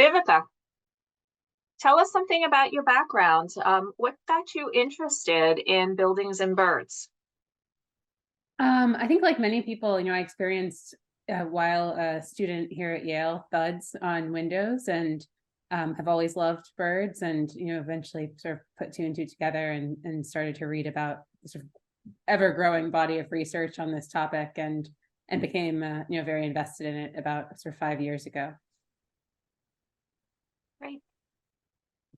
Viveca, tell us something about your background. What got you interested in buildings and birds? I think like many people, I experienced while a student here at Yale, buds on windows, and have always loved birds, and eventually sort of put two and two together and started to read about the sort of ever-growing body of research on this topic, and became very invested in it about sort of 5 years ago. Great.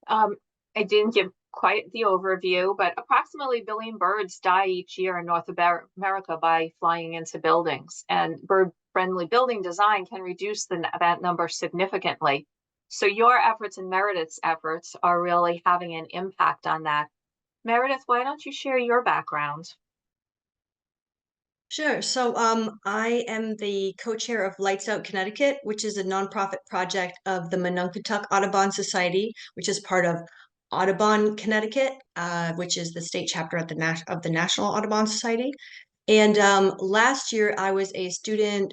I didn't give quite the overview, but approximately 1 billion birds die each year in North America by flying into buildings, and bird-friendly building design can reduce that number significantly. So your efforts and Meredith's efforts are really having an impact on that. Meredith, why don't you share your background? Sure. So I am the co-chair of Lights Out Connecticut, which is a nonprofit project of the Mononkatuk Audubon Society, which is part of Audubon Connecticut, which is the state chapter of the National Audubon Society. And last year, I was a student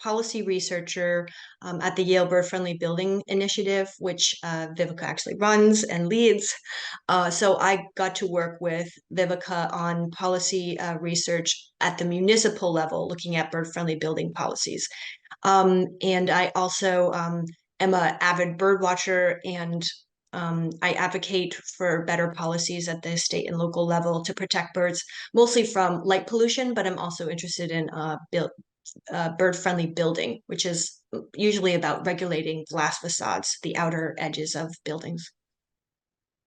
policy researcher at the Yale Bird Friendly Building Initiative, which Viveca actually runs and leads. So I got to work with Viveca on policy research at the municipal level, looking at bird friendly building policies. And I also am an avid bird watcher, and I advocate for better policies at the state and local level to protect birds, mostly from light pollution, but I'm also interested in bird-friendly building, which is usually about regulating glass facades, the outer edges of buildings.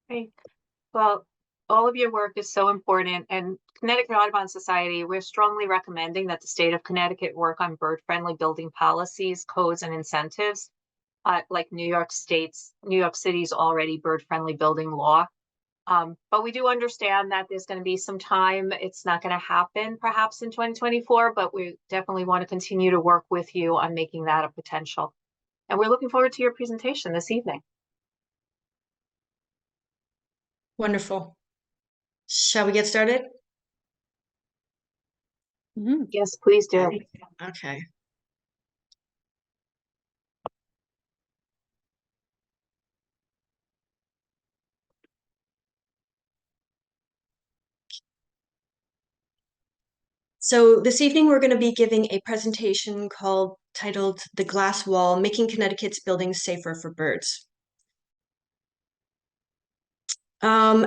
Great. Well, all of your work is so important, and Connecticut Audubon Society, we're strongly recommending that the state of Connecticut work on bird-friendly building policies, codes, and incentives. Like New York City's already bird-friendly building law. But we do understand that there's going to be some time. It's not going to happen perhaps in 2024, but we definitely want to continue to work with you on making that a potential. And we're looking forward to your presentation this evening. Wonderful. Shall we get started? Mm-hmm. Yes, please do. Okay. So this evening we're going to be giving a presentation titled The Glass Wall, Making Connecticut's Buildings Safer for Birds. Some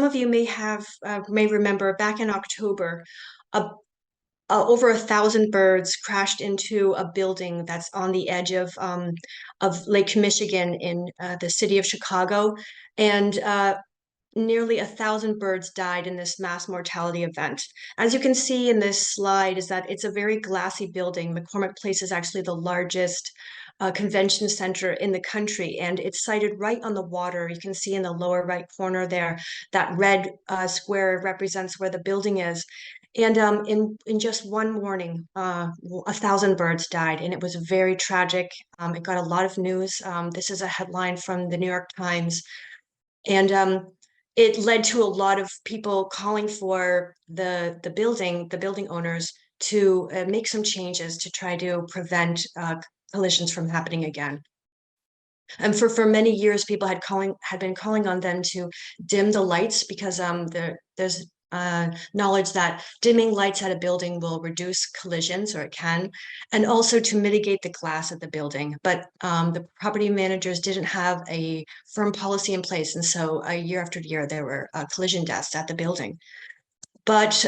of you may remember, back in October, over 1,000 birds crashed into a building that's on the edge of Lake Michigan in the city of Chicago, and nearly 1,000 birds died in this mass mortality event. As you can see in this slide, is that it's a very glassy building. McCormick Place is actually the largest convention center in the country, and it's sited right on the water. You can see in the lower right corner there, that red square represents where the building is. And in just one morning, 1,000 birds died, and it was very tragic. It got a lot of news. This is a headline from the New York Times. And it led to a lot of people calling for the building owners to make some changes to try to prevent collisions from happening again. And for many years, people had been calling on them to dim the lights, because there's knowledge that dimming lights at a building will reduce collisions, or it can, and also to mitigate the glass at the building. But the property managers didn't have a firm policy in place, and so year after year there were collision deaths at the building. But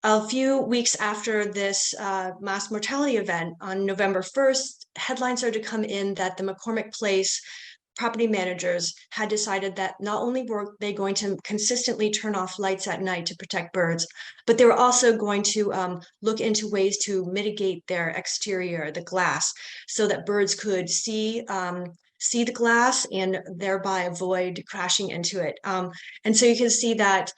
a few weeks after this mass mortality event, on November 1st, headlines started to come in that the McCormick Place property managers had decided that not only were they going to consistently turn off lights at night to protect birds, but they were also going to look into ways to mitigate their exterior, the glass, so that birds could see the glass and thereby avoid crashing into it. And so you can see that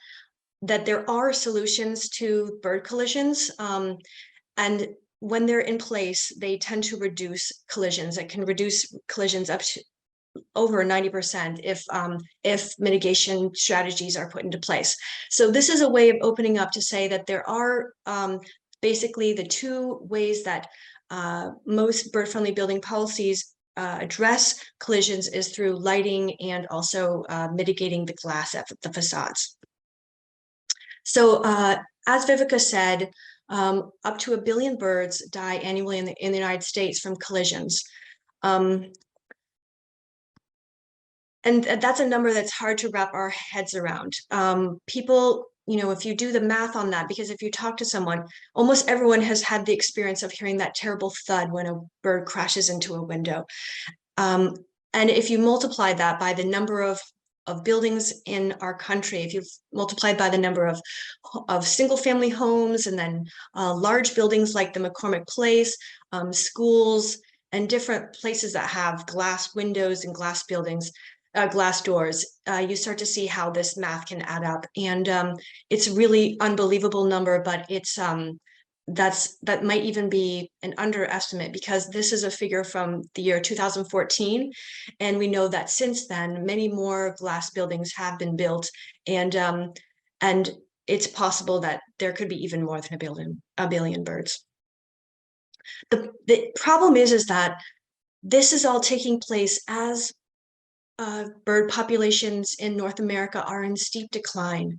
there are solutions to bird collisions, and when they're in place, they tend to reduce collisions. It can reduce collisions up to over 90% if mitigation strategies are put into place. So this is a way of opening up to say that there are basically the two ways that most bird-friendly building policies address collisions is through lighting and also mitigating the glass at the facades. So as Viveca said, up to 1 billion birds die annually in the United States from collisions. And that's a number that's hard to wrap our heads around. People, if you do the math on that, because if you talk to someone, almost everyone has had the experience of hearing that terrible thud when a bird crashes into a window. And if you multiply that by the number of buildings in our country, if you've multiplied by the number of single family homes, and then large buildings like the McCormick Place, schools, and different places that have glass windows and glass buildings, glass doors, you start to see how this math can add up. And it's a really unbelievable number, but it's that might even be an underestimate, because this is a figure from the year 2014, and we know that since then many more glass buildings have been built, and it's possible that there could be even more than a billion birds. The problem is that this is all taking place as bird populations in North America are in steep decline.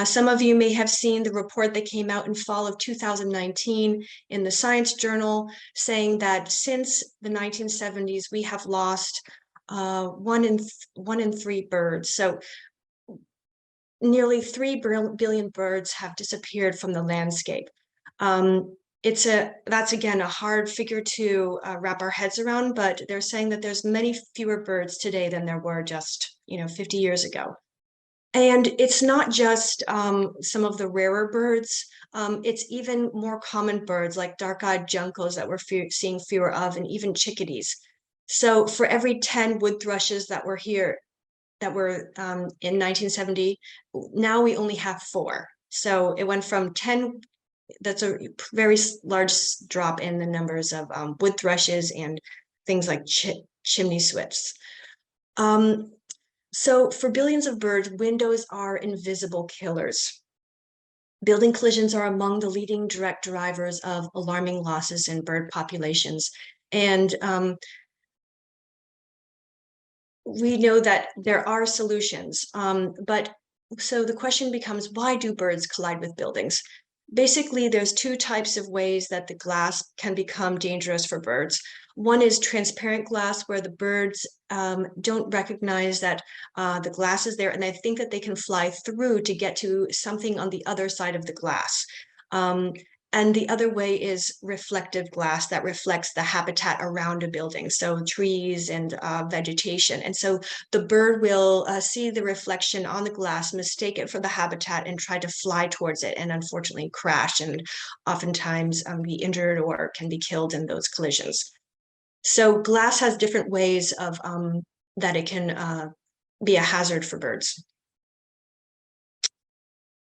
Some of you may have seen the report that came out in fall of 2019 in the Science Journal, saying that since the 1970s, we have lost 1 in 3 birds. So nearly 3 billion birds have disappeared from the landscape. That's again a hard figure to wrap our heads around, but they're saying that there's many fewer birds today than there were just 50 years ago. And it's not just some of the rarer birds, it's even more common birds like dark-eyed juncos that we're seeing fewer of, and even chickadees. So for every 10 wood thrushes that were here, that were in 1970, now we only have 4. So it went from 10. That's a very large drop in the numbers of wood thrushes and things like chimney swifts. So for billions of birds, windows are invisible killers. Building collisions are among the leading direct drivers of alarming losses in bird populations. And we know that there are solutions, but so the question becomes, why do birds collide with buildings? Basically, there's 2 types of ways that the glass can become dangerous for birds. One is transparent glass, where the birds don't recognize that the glass is there, and they think that they can fly through to get to something on the other side of the glass. And the other way is reflective glass that reflects the habitat around a building, so trees and vegetation. And so the bird will see the reflection on the glass, mistake it for the habitat, and try to fly towards it, and unfortunately crash, and oftentimes be injured or can be killed in those collisions. So glass has different ways of that it can be a hazard for birds.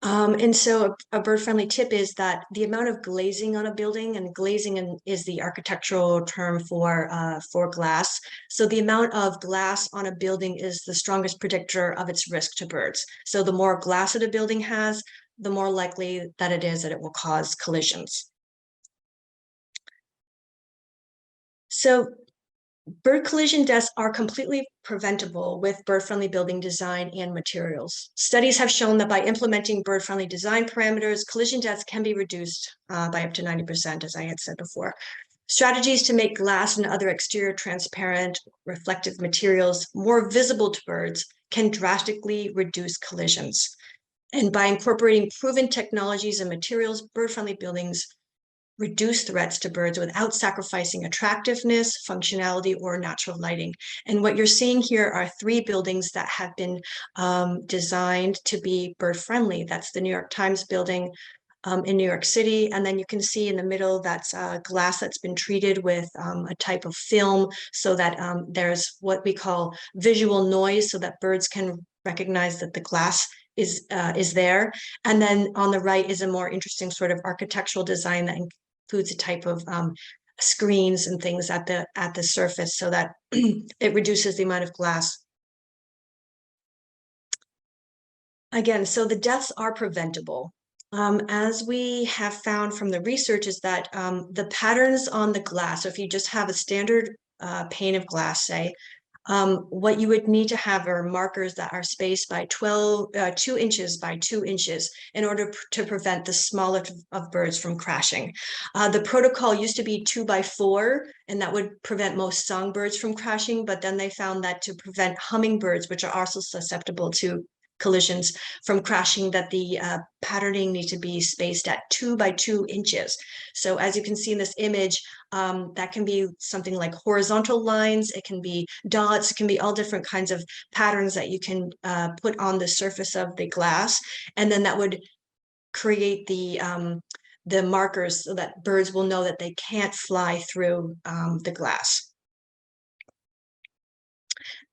And so a bird-friendly tip is that the amount of glazing on a building, and glazing is the architectural term for glass. So the amount of glass on a building is the strongest predictor of its risk to birds. So the more glass that a building has, the more likely that it is that it will cause collisions. So bird collision deaths are completely preventable with bird-friendly building design and materials. Studies have shown that by implementing bird-friendly design parameters, collision deaths can be reduced by up to 90%, as I had said before. Strategies to make glass and other exterior transparent, reflective materials more visible to birds can drastically reduce collisions. And by incorporating proven technologies and materials, bird-friendly buildings reduce threats to birds without sacrificing attractiveness, functionality, or natural lighting. And what you're seeing here are 3 buildings that have been designed to be bird friendly. That's the New York Times building in New York City. And then you can see in the middle, that's glass that's been treated with a type of film, so that there's what we call visual noise, so that birds can recognize that the glass is there. And then on the right is a more interesting sort of architectural design that includes a type of screens and things at the surface, so that it reduces the amount of glass. Again, so the deaths are preventable. As we have found from the research is that the patterns on the glass, so if you just have a standard pane of glass, say, what you would need to have are markers that are spaced by 2 inches by 2 inches in order to prevent the smallest of birds from crashing. The protocol used to be 2 by 4, and that would prevent most songbirds from crashing, but then they found that to prevent hummingbirds, which are also susceptible to collisions from crashing, that the patterning needs to be spaced at 2 by 2 inches. So as you can see in this image, that can be something like horizontal lines, it can be dots, it can be all different kinds of patterns that you can put on the surface of the glass, and then that would create the markers so that birds will know that they can't fly through the glass.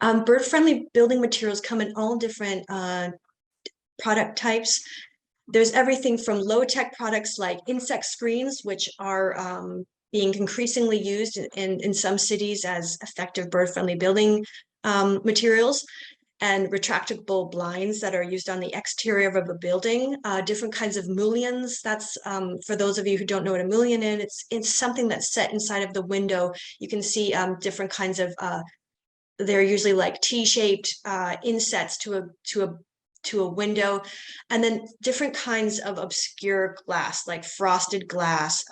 Bird-friendly building materials come in all different product types. There's everything from low-tech products like insect screens, which are being increasingly used in some cities as effective bird-friendly building materials, and retractable blinds that are used on the exterior of a building. Different kinds of mullions. That's for those of you who don't know what a mullion is. It's something that's set inside of the window. You can see different kinds of they're usually like T-shaped insets to a window, and then different kinds of obscure glass, like frosted glass.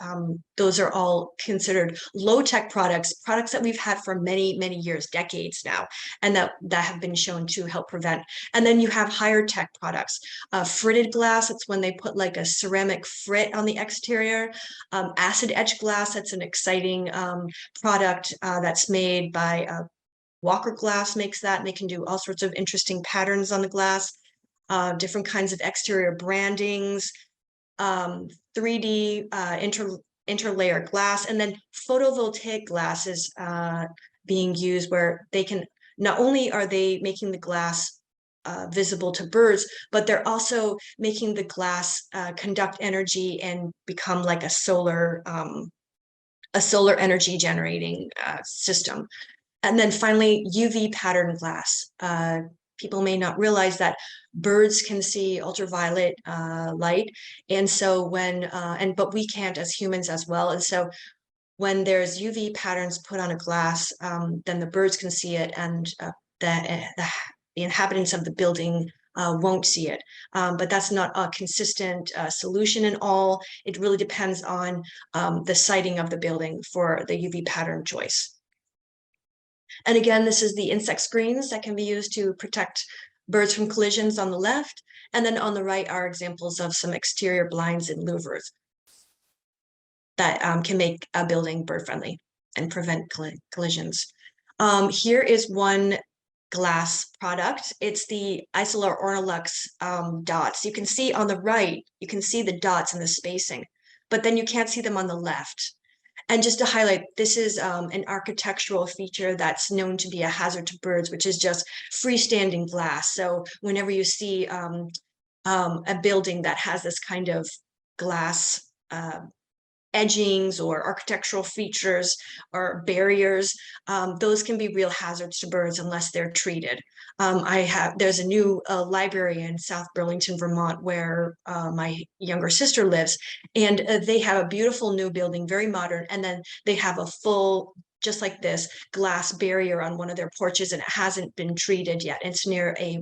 Those are all considered low-tech products that we've had for many, many years, decades now, and that have been shown to help prevent. And then you have higher tech products, fritted glass. It's when they put like a ceramic frit on the exterior. Acid etched glass. That's an exciting product that's made by Walker Glass makes that, and they can do all sorts of interesting patterns on the glass. Different kinds of exterior brandings, 3D interlayer glass, and then photovoltaic glass is being used, where they can, not only are they making the glass visible to birds, but they're also making the glass conduct energy and become like a solar energy generating system. And then finally, UV pattern glass. People may not realize that birds can see ultraviolet light, and so but we can't as humans as well. And so when there's UV patterns put on a glass, then the birds can see it, and the inhabitants of the building won't see it. But that's not a consistent solution in all. It really depends on the siting of the building for the UV pattern choice. And again, this is the insect screens that can be used to protect birds from collisions on the left. And then on the right are examples of some exterior blinds and louvers that can make a building bird-friendly and prevent collisions. Here is one glass product. It's the Isolar Ornolux dots. You can see on the right, you can see the dots and the spacing, but then you can't see them on the left. And just to highlight, this is an architectural feature that's known to be a hazard to birds, which is just freestanding glass. So whenever you see a building that has this kind of glass edgings or architectural features or barriers, those can be real hazards to birds unless they're treated. There's a new library in South Burlington, Vermont, where my younger sister lives, and they have a beautiful new building, very modern, and then they have a full, just like this, glass barrier on one of their porches, and it hasn't been treated yet. It's near a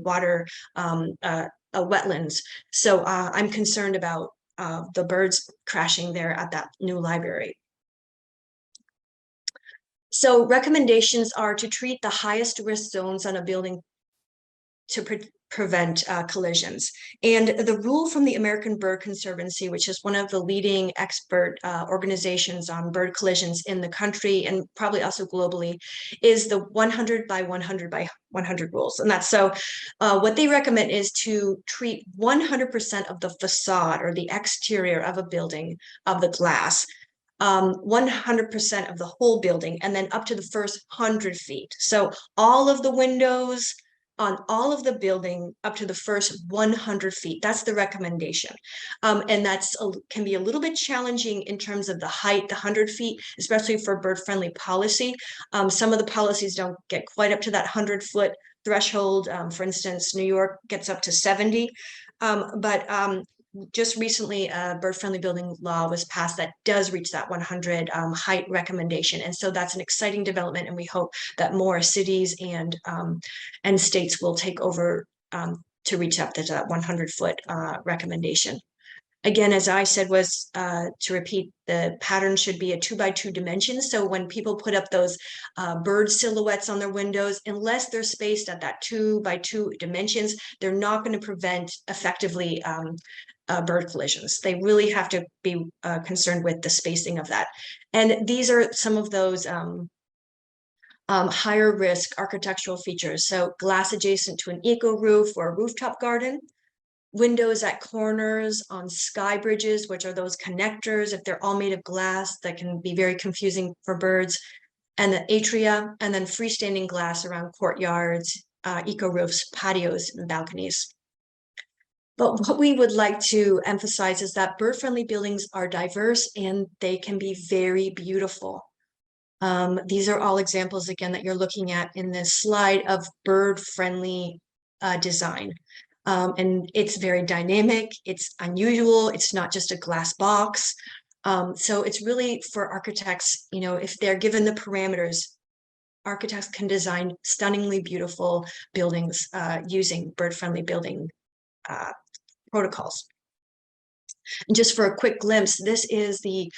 wetlands. So I'm concerned about the birds crashing there at that new library. So recommendations are to treat the highest risk zones on a building to prevent collisions. And the rule from the American Bird Conservancy, which is one of the leading expert organizations on bird collisions in the country and probably also globally, is the 100 by 100 by 100 rules. And that's so what they recommend is to treat 100% of the facade or the exterior of a building, of the glass, 100% of the whole building, and then up to the first 100 feet. So all of the windows on all of the building up to the first 100 feet. That's the recommendation. And that's can be a little bit challenging in terms of the height, the 100 feet, especially for bird-friendly policy. Some of the policies don't get quite up to that 100-foot threshold. For instance, New York gets up to 70. But just recently a bird-friendly building law was passed that does reach that 100 height recommendation. And so that's an exciting development, and we hope that more cities and states will take over to reach up to that 100-foot recommendation. Again, as I said, was to repeat, the pattern should be a 2x2 dimensions. So when people put up those bird silhouettes on their windows, unless they're spaced at that 2x2 dimensions, they're not going to prevent effectively bird collisions. They really have to be concerned with the spacing of that. And these are some of those higher risk architectural features. So glass adjacent to an eco roof or a rooftop garden, windows at corners, on sky bridges, which are those connectors, if they're all made of glass, that can be very confusing for birds, and the atria, and then freestanding glass around courtyards, eco roofs, patios, and balconies. But what we would like to emphasize is that bird-friendly buildings are diverse and they can be very beautiful. These are all examples, again, that you're looking at in this slide of bird-friendly design. And it's very dynamic, it's unusual, it's not just a glass box. So it's really for architects, you know, if they're given the parameters, architects can design stunningly beautiful buildings using bird-friendly building protocols. And just for a quick glimpse, this is the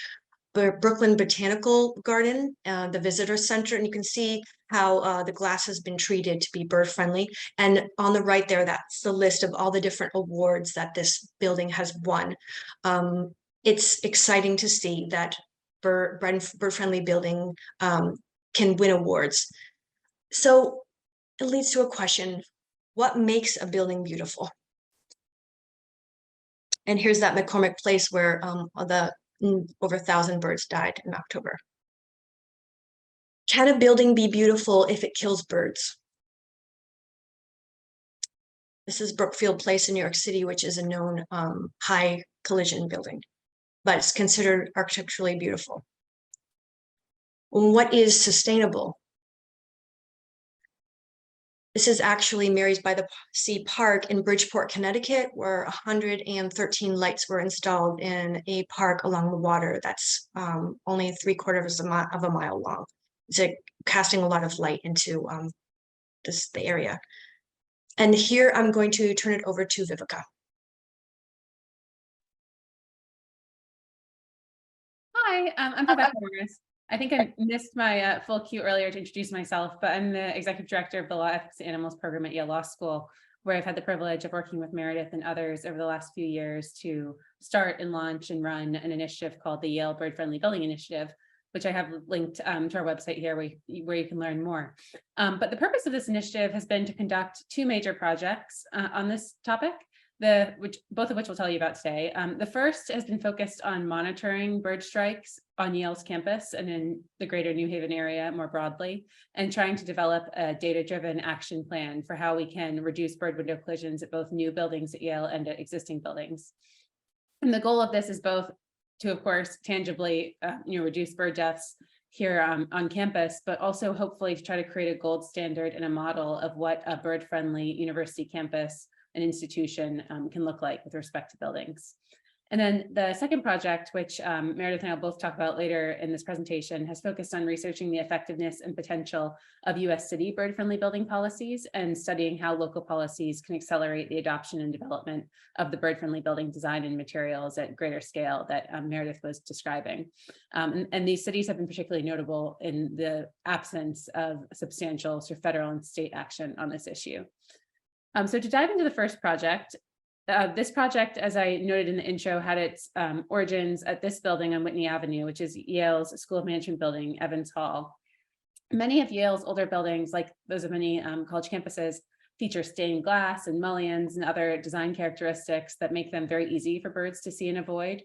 Brooklyn Botanical Garden, the visitor center, and you can see how the glass has been treated to be bird friendly. And on the right there, that's the list of all the different awards that this building has won. It's exciting to see that bird friendly building can win awards. So it leads to a question: what makes a building beautiful? And here's that McCormick Place where over 1,000 birds died in October. Can a building be beautiful if it kills birds? This is Brookfield Place in New York City, which is a known high collision building, but it's considered architecturally beautiful. What is sustainable? This is actually Mary's by the Sea Park in Bridgeport, Connecticut, where 113 lights were installed in a park along the water that's only 3/4 of a mile long. It's casting a lot of light into the area. And here I'm going to turn it over to Viveca. Hi, I'm Viveca Morris. I think I missed my full cue earlier to introduce myself, but I'm the executive director of the Law, Ethics, and Animals program at Yale Law School, where I've had the privilege of working with Meredith and others over the last few years to start and launch and run an initiative called the Yale Bird Friendly Building Initiative, which I have linked to our website here where you can learn more. But the purpose of this initiative has been to conduct two major projects on this topic, both of which we'll tell you about today. The first has been focused on monitoring bird strikes on Yale's campus and in the greater New Haven area more broadly, and trying to develop a data-driven action plan for how we can reduce bird window collisions at both new buildings at Yale and at existing buildings. And the goal of this is both to, of course, tangibly reduce bird deaths here on campus, but also hopefully to try to create a gold standard and a model of what a bird-friendly university campus, an institution, can look like with respect to buildings. And then the second project, which Meredith and I will both talk about later in this presentation, has focused on researching the effectiveness and potential of US city bird-friendly building policies and studying how local policies can accelerate the adoption and development of the bird-friendly building design and materials at greater scale that Meredith was describing. And these cities have been particularly notable in the absence of substantial sort of federal and state action on this issue. So to dive into the first project, this project, as I noted in the intro, had its origins at this building on Whitney Avenue, which is Yale's School of Management building, Evans Hall. Many of Yale's older buildings, like those of many college campuses, feature stained glass and mullions and other design characteristics that make them very easy for birds to see and avoid.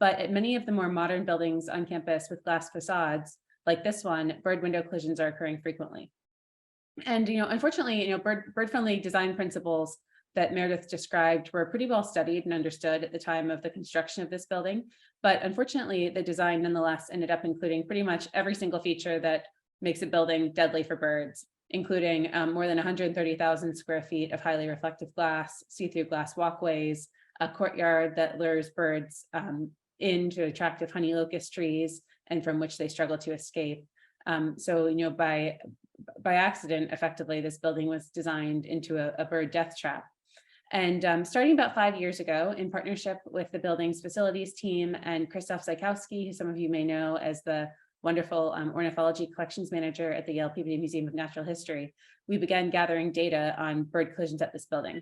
But at many of the more modern buildings on campus with glass facades, like this one, bird window collisions are occurring frequently. And unfortunately, bird-friendly design principles that Meredith described were pretty well studied and understood at the time of the construction of this building. But unfortunately, the design nonetheless ended up including pretty much every single feature that makes a building deadly for birds, including more than 130,000 square feet of highly reflective glass, see-through glass walkways, a courtyard that lures birds into attractive honey locust trees and from which they struggle to escape. So, you know, by accident, effectively, this building was designed into a bird death trap. And starting about 5 years ago, in partnership with the building's facilities team and Christoph Zajkowski, who some of you may know as the wonderful ornithology collections manager at the Yale Peabody Museum of Natural History, we began gathering data on bird collisions at this building.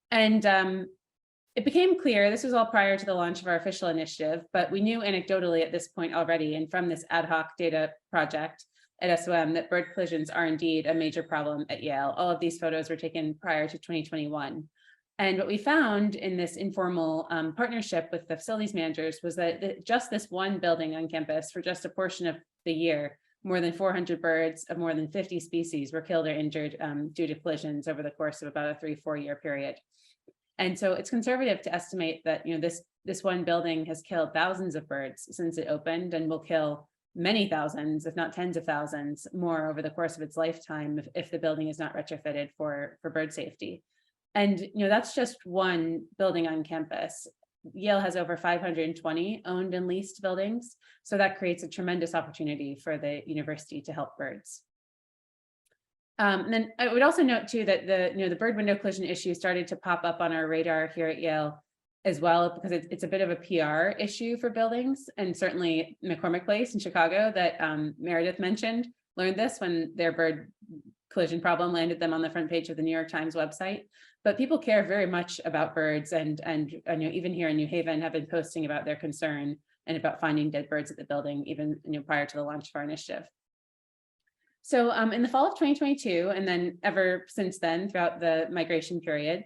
And it became clear, this was all prior to the launch of our official initiative, but we knew anecdotally at this point already, and from this ad hoc data project at SOM, that bird collisions are indeed a major problem at Yale. All of these photos were taken prior to 2021. And what we found in this informal partnership with the facilities managers was that just this one building on campus, for just a portion of the year, more than 400 birds of more than 50 species were killed or injured due to collisions over the course of about a 3-4 year period. And so it's conservative to estimate that, you know, this one building has killed thousands of birds since it opened, and will kill many thousands, if not tens of thousands more over the course of its lifetime if the building is not retrofitted for bird safety. And, you know, that's just one building on campus. Yale has over 520 owned and leased buildings. So that creates a tremendous opportunity for the university to help birds. And then I would also note too that the bird window collision issue started to pop up on our radar here at Yale as well, because it's a bit of a PR issue for buildings. And certainly McCormick Place in Chicago that Meredith mentioned learned this when their bird collision problem landed them on the front page of the New York Times website. But people care very much about birds, and you know, even here in New Haven have been posting about their concern and about finding dead birds at the building, even, you know, prior to the launch of our initiative. So in the fall of 2022, and then ever since then, throughout the migration period,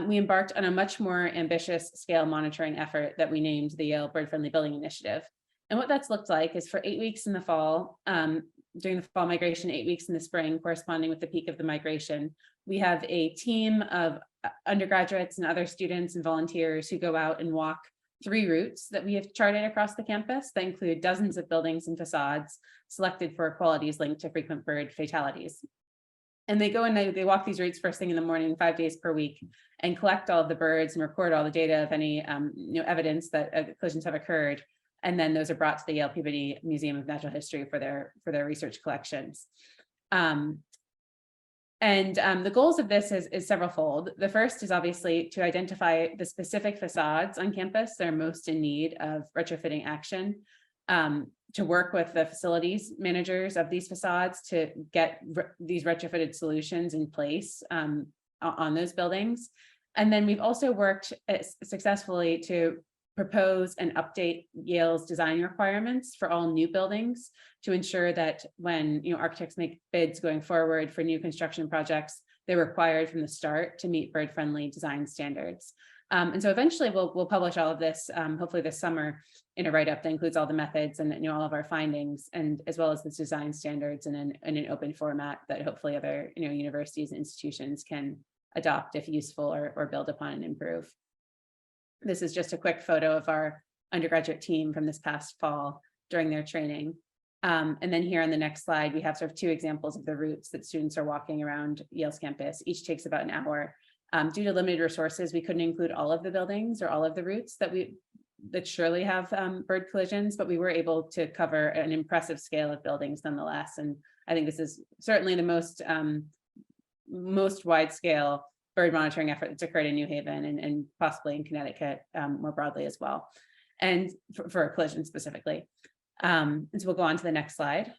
we embarked on a much more ambitious scale monitoring effort that we named the Yale Bird Friendly Building Initiative. And what that's looked like is for 8 weeks in the fall, during the fall migration, 8 weeks in the spring, corresponding with the peak of the migration, we have a team of undergraduates and other students and volunteers who go out and walk 3 routes that we have charted across the campus that include dozens of buildings and facades selected for qualities linked to frequent bird fatalities. And they go and they walk these routes first thing in the morning, 5 days per week, and collect all of the birds and record all the data of any you know, evidence that collisions have occurred. And then those are brought to the Yale Peabody Museum of Natural History for their research collections. The goals of this is several-fold. The first is obviously to identify the specific facades on campus that are most in need of retrofitting action, to work with the facilities managers of these facades to get these retrofitted solutions in place on those buildings. And then we've also worked successfully to propose and update Yale's design requirements for all new buildings to ensure that when, you know, architects make bids going forward for new construction projects, they're required from the start to meet bird-friendly design standards. And so eventually we'll publish all of this, hopefully this summer, in a write-up that includes all the methods and, you know, all of our findings, and as well as the design standards in an open format that hopefully other, you know, universities and institutions can adopt if useful or build upon and improve. This is just a quick photo of our undergraduate team from this past fall during their training. And then here on the next slide, we have sort of 2 examples of the routes that students are walking around Yale's campus. Each takes about an hour. Due to limited resources, we couldn't include all of the buildings or all of the routes that surely have bird collisions, but we were able to cover an impressive scale of buildings nonetheless. And I think this is certainly the most wide scale bird monitoring effort that's occurred in New Haven and possibly in Connecticut more broadly as well, and for a collision specifically. And so we'll go on to the next slide.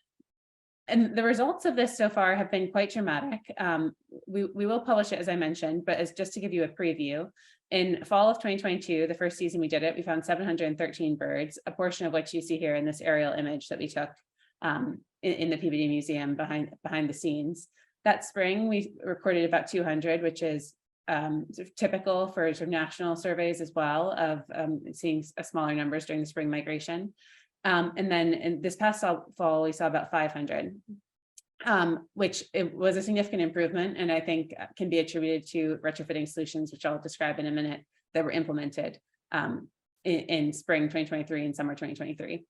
And the results of this so far have been quite dramatic. We will publish it, as I mentioned, but as just to give you a preview, in fall of 2022, the first season we did it, we found 713 birds, a portion of which you see here in this aerial image that we took in the Peabody Museum behind the scenes. That spring, we recorded about 200, which is sort of typical for sort of national surveys as well, of seeing smaller numbers during the spring migration. And then in this past fall, we saw about 500, which it was a significant improvement, and I think can be attributed to retrofitting solutions, which I'll describe in a minute, that were implemented in spring 2023 and summer 2023.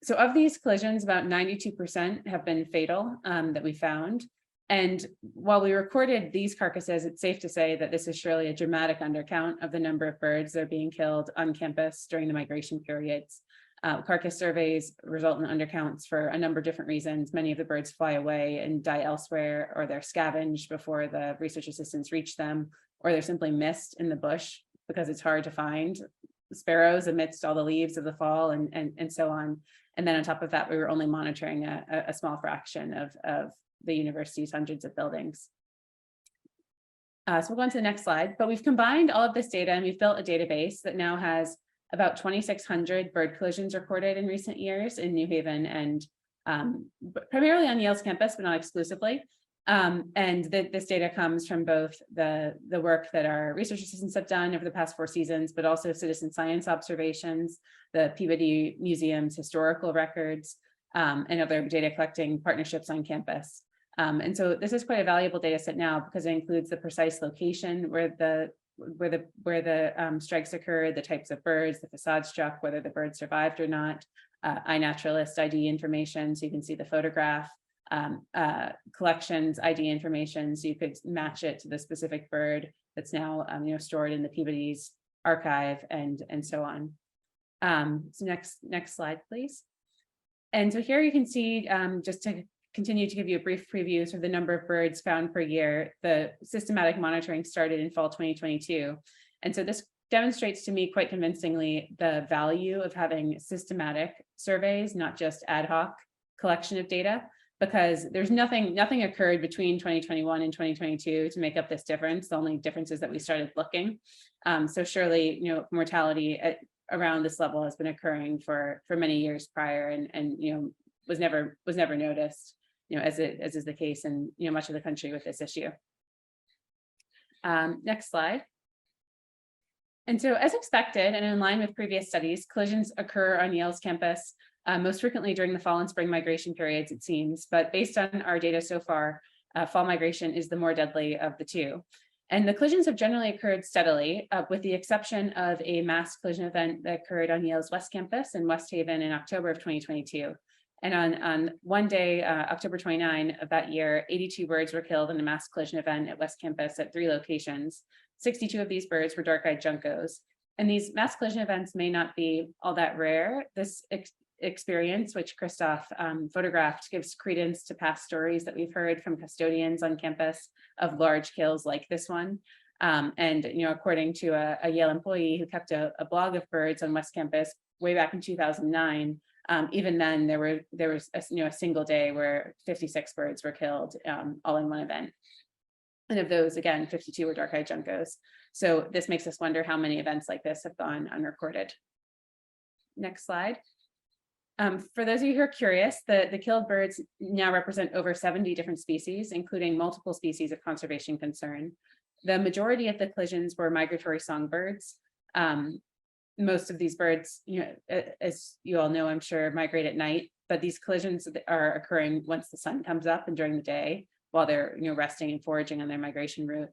So of these collisions, about 92% have been fatal that we found. And while we recorded these carcasses, it's safe to say that this is surely a dramatic undercount of the number of birds that are being killed on campus during the migration periods. Carcass surveys result in undercounts for a number of different reasons. Many of the birds fly away and die elsewhere, or they're scavenged before the research assistants reach them, or they're simply missed in the bush because it's hard to find sparrows amidst all the leaves of the fall, and so on. And then on top of that, we were only monitoring a small fraction of the university's hundreds of buildings. So we'll go on to the next slide, but we've combined all of this data and we've built a database that now has about 2,600 bird collisions recorded in recent years in New Haven and primarily on Yale's campus, but not exclusively. And this data comes from both the work that our research assistants have done over the past 4 seasons, but also citizen science observations, the Peabody Museum's historical records, and other data collecting partnerships on campus. And so this is quite a valuable data set now because it includes the precise location where the strikes occurred, the types of birds, the facade struck, whether the bird survived or not, iNaturalist ID information, so you can see the photograph, collections ID information, so you could match it to the specific bird that's now stored in the Peabody's archive, and so on. So next slide, please. And so here you can see, just to continue to give you a brief preview of the number of birds found per year, the systematic monitoring started in fall 2022. And so this demonstrates to me quite convincingly the value of having systematic surveys, not just ad hoc collection of data, because there's nothing occurred between 2021 and 2022 to make up this difference. The only difference is that we started looking. So surely, mortality around this level has been occurring for many years prior, and was never noticed, as is the case in much of the country with this issue. Next slide. And so, as expected and in line with previous studies, collisions occur on Yale's campus most frequently during the fall and spring migration periods, it seems. But based on our data so far, fall migration is the more deadly of the two. And the collisions have generally occurred steadily, with the exception of a mass collision event that occurred on Yale's West Campus in West Haven in October of 2022. And on one day, October 29 of that year, 82 birds were killed in a mass collision event at West Campus at 3 locations. 62 of these birds were dark-eyed juncos. And these mass collision events may not be all that rare. This experience, which Christoph photographed, gives credence to past stories that we've heard from custodians on campus of large kills like this one. And according to a Yale employee who kept a blog of birds on West Campus way back in 2009, even then there was a single day where 56 birds were killed, all in one event. And of those, again, 52 were dark-eyed juncos. So this makes us wonder how many events like this have gone unrecorded. Next slide. For those of you who are curious, the killed birds now represent over 70 different species, including multiple species of conservation concern. The majority of the collisions were migratory songbirds. Most of these birds, as you all know, I'm sure, migrate at night, but these collisions are occurring once the sun comes up and during the day while they're resting and foraging on their migration route.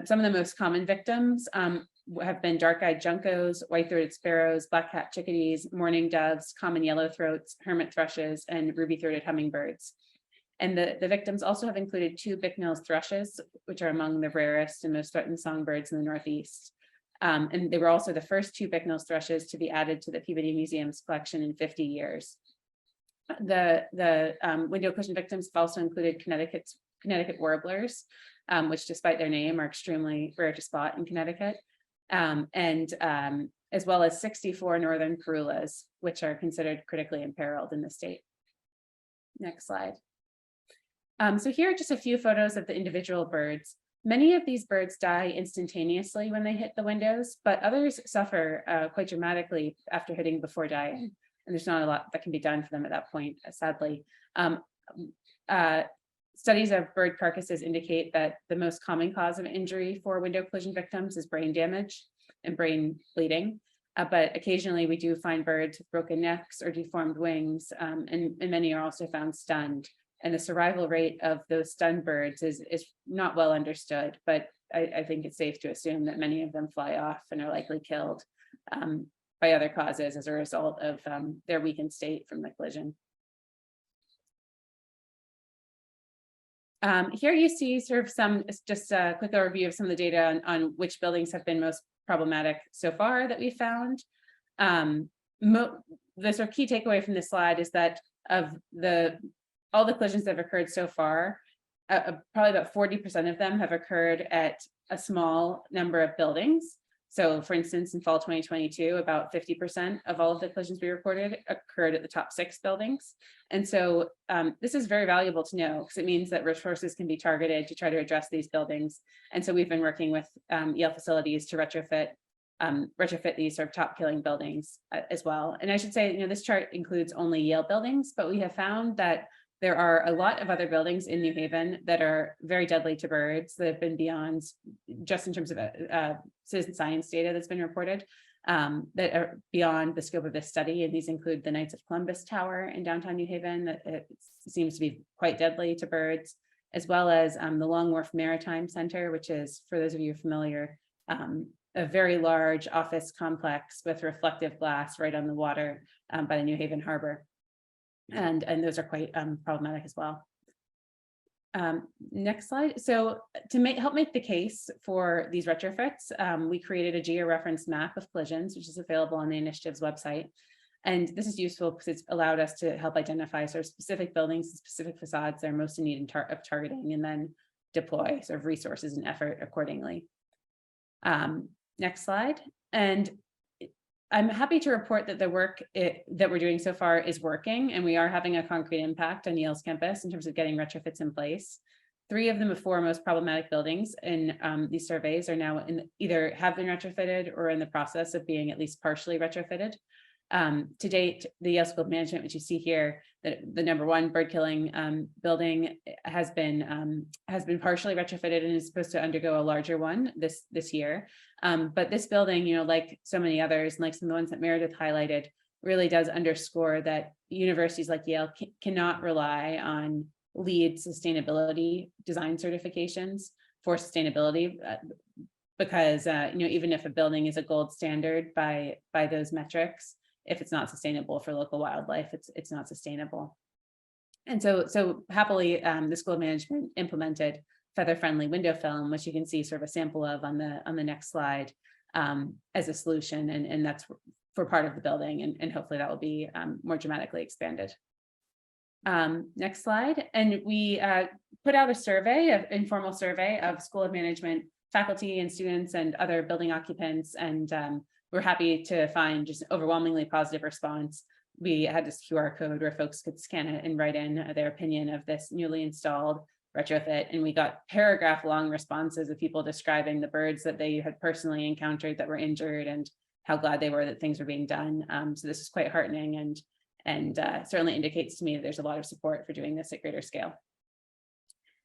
Some of the most common victims have been dark-eyed juncos, white-throated sparrows, black-capped chickadees, mourning doves, common yellowthroats, hermit thrushes, and ruby-throated hummingbirds. And the victims also have included 2 Bicknell's thrushes, which are among the rarest and most threatened songbirds in the Northeast. And they were also the first 2 Bicknell's thrushes to be added to the Peabody Museum's collection in 50 years. The window collision victims have also included Connecticut warblers, which, despite their name, are extremely rare to spot in Connecticut, as well as 64 northern Carulas, which are considered critically imperiled in the state. Next slide. So here are just a few photos of the individual birds. Many of these birds die instantaneously when they hit the windows, but others suffer quite dramatically after hitting before dying. And there's not a lot that can be done for them at that point, sadly. Studies of bird carcasses indicate that the most common cause of injury for window collision victims is brain damage and brain bleeding. But occasionally we do find birds with broken necks or deformed wings, and many are also found stunned. And the survival rate of those stunned birds is not well understood, but I think it's safe to assume that many of them fly off and are likely killed by other causes as a result of their weakened state from the collision. Here you see sort of just a quick overview of some of the data on which buildings have been most problematic so far that we found. The sort of key takeaway from this slide is that of all the collisions that have occurred so far, probably about 40% of them have occurred at a small number of buildings. So for instance, in fall 2022, about 50% of all of the collisions we recorded occurred at the top 6 buildings. And so this is very valuable to know, because it means that resources can be targeted to try to address these buildings. And so we've been working with Yale facilities to retrofit these sort of top killing buildings as well. And I should say, this chart includes only Yale buildings, but we have found that there are a lot of other buildings in New Haven that are very deadly to birds that have been beyond, just in terms of citizen science data that's been reported, that are beyond the scope of this study. And these include the Knights of Columbus Tower in downtown New Haven, that it seems to be quite deadly to birds, as well as the Long Wharf Maritime Center, which is, for those of you familiar, a very large office complex with reflective glass right on the water by the New Haven Harbor. And those are quite problematic as well. Next slide. So to help make the case for these retrofits, we created a georeferenced map of collisions, which is available on the initiative's website. And this is useful because it's allowed us to help identify sort of specific buildings and specific facades that are most in need of targeting, and then deploy sort of resources and effort accordingly. Next slide. And I'm happy to report that the work that we're doing so far is working, and we are having a concrete impact on Yale's campus in terms of getting retrofits in place. 3 of the 4 most problematic buildings in these surveys are now either have been retrofitted or in the process of being at least partially retrofitted. To date, the Yale School of Management, which you see here, the number 1 bird killing building has been partially retrofitted and is supposed to undergo a larger one this year. But this building, like so many others, and like some of the ones that Meredith highlighted, really does underscore that universities like Yale cannot rely on LEED sustainability design certifications for sustainability, because even if a building is a gold standard by those metrics, if it's not sustainable for local wildlife, it's not sustainable. And so happily, the School of Management implemented feather-friendly window film, which you can see sort of a sample of on the next slide, as a solution, and that's for part of the building, and hopefully that will be more dramatically expanded. Next slide. And we put out an informal survey of School of Management faculty and students and other building occupants, and we're happy to find just overwhelmingly positive response. We had this QR code where folks could scan it and write in their opinion of this newly installed retrofit, and we got paragraph-long responses of people describing the birds that they had personally encountered that were injured and how glad they were that things were being done. So this is quite heartening, and certainly indicates to me that there's a lot of support for doing this at greater scale.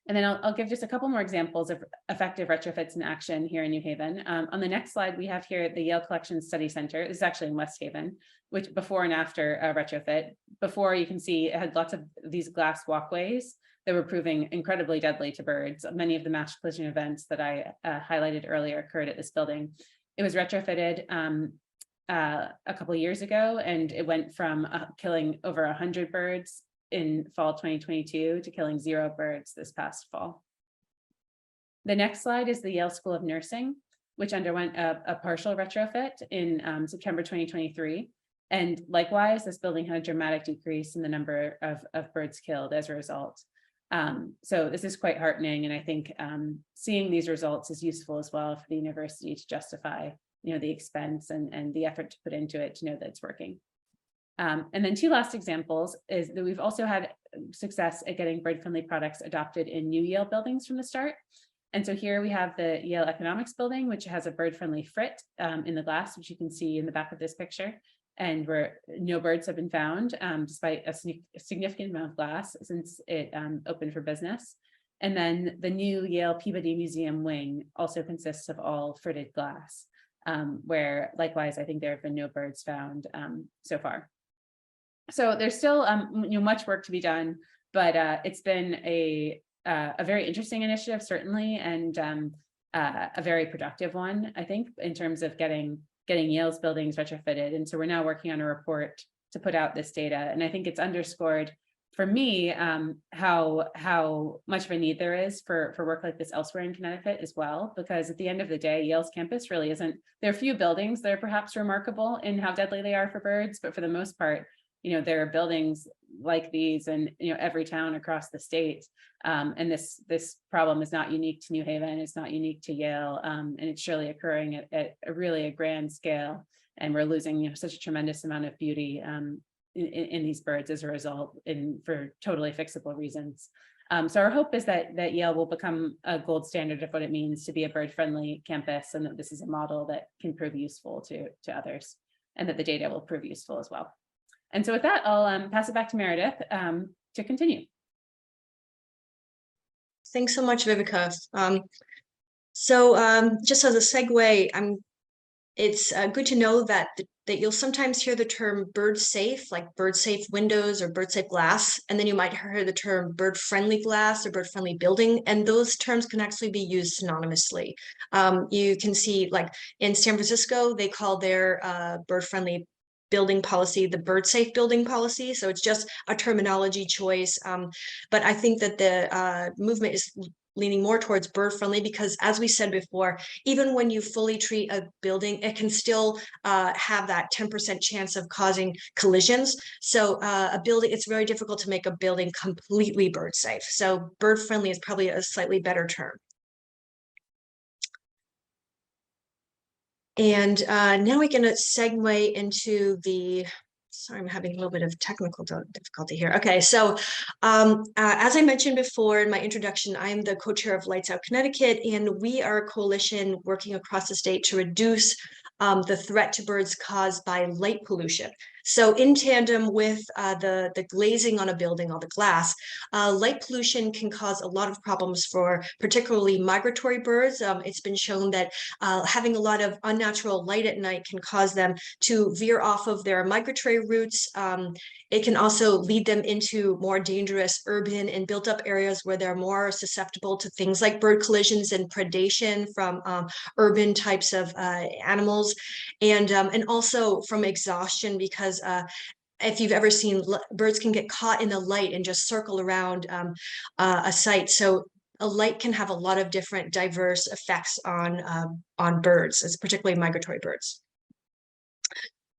And then I'll give just a couple more examples of effective retrofits in action here in New Haven. On the next slide, we have here the Yale Collections Study Center. This is actually in West Haven, which before and after a retrofit. Before, you can see it had lots of these glass walkways that were proving incredibly deadly to birds. Many of the mass collision events that I highlighted earlier occurred at this building. It was retrofitted a couple of years ago, and it went from killing over 100 birds in fall 2022 to killing 0 birds this past fall. The next slide is the Yale School of Nursing, which underwent a partial retrofit in September 2023. And likewise, this building had a dramatic decrease in the number of birds killed as a result. So this is quite heartening, and I think seeing these results is useful as well for the university to justify the expense and the effort to put into it to know that it's working. And then 2 last examples is that we've also had success at getting bird-friendly products adopted in new Yale buildings from the start. And so here we have the Yale Economics building, which has a bird-friendly frit in the glass, which you can see in the back of this picture, and where no birds have been found, despite a significant amount of glass since it opened for business. And then the new Yale Peabody Museum wing also consists of all fritted glass, where likewise, I think there have been no birds found so far. So there's still much work to be done, but it's been a very interesting initiative, certainly, and a very productive one, I think, in terms of getting Yale's buildings retrofitted. And so we're now working on a report to put out this data. And I think it's underscored for me, how much of a need there is for work like this elsewhere in Connecticut as well, because at the end of the day, Yale's campus really isn't, there are a few buildings that are perhaps remarkable in how deadly they are for birds, but for the most part, there are buildings like these in every town across the state. And this problem is not unique to New Haven, it's not unique to Yale, and it's surely occurring at a really grand scale. And we're losing such a tremendous amount of beauty in these birds as a result, for totally fixable reasons. So our hope is that Yale will become a gold standard of what it means to be a bird-friendly campus, and that this is a model that can prove useful to others, and that the data will prove useful as well. And so with that, I'll pass it back to Meredith to continue. Thanks so much, Viveca. Just as a segue, it's good to know that you'll sometimes hear the term bird safe, like bird safe windows or bird safe glass, and then you might hear the term bird friendly glass or bird friendly building, and those terms can actually be used synonymously. You can see, like in San Francisco, they call their bird friendly building policy the bird safe building policy, so it's just a terminology choice. But I think that the movement is leaning more towards bird friendly, because as we said before, even when you fully treat a building, it can still have that 10% chance of causing collisions. So a building, it's very difficult to make a building completely bird safe. So bird friendly is probably a slightly better term. And now we can segue into the, sorry, I'm having a little bit of technical difficulty here. Okay, so as I mentioned before in my introduction, I'm the co-chair of Lights Out Connecticut, and we are a coalition working across the state to reduce the threat to birds caused by light pollution. So in tandem with the glazing on a building, all the glass, light pollution can cause a lot of problems for particularly migratory birds. It's been shown that having a lot of unnatural light at night can cause them to veer off of their migratory routes. It can also lead them into more dangerous urban and built up areas where they're more susceptible to things like bird collisions and predation from urban types of animals, and also from exhaustion, because if you've ever seen, birds can get caught in the light and just circle around a site. So a light can have a lot of different diverse effects on birds, it's particularly migratory birds.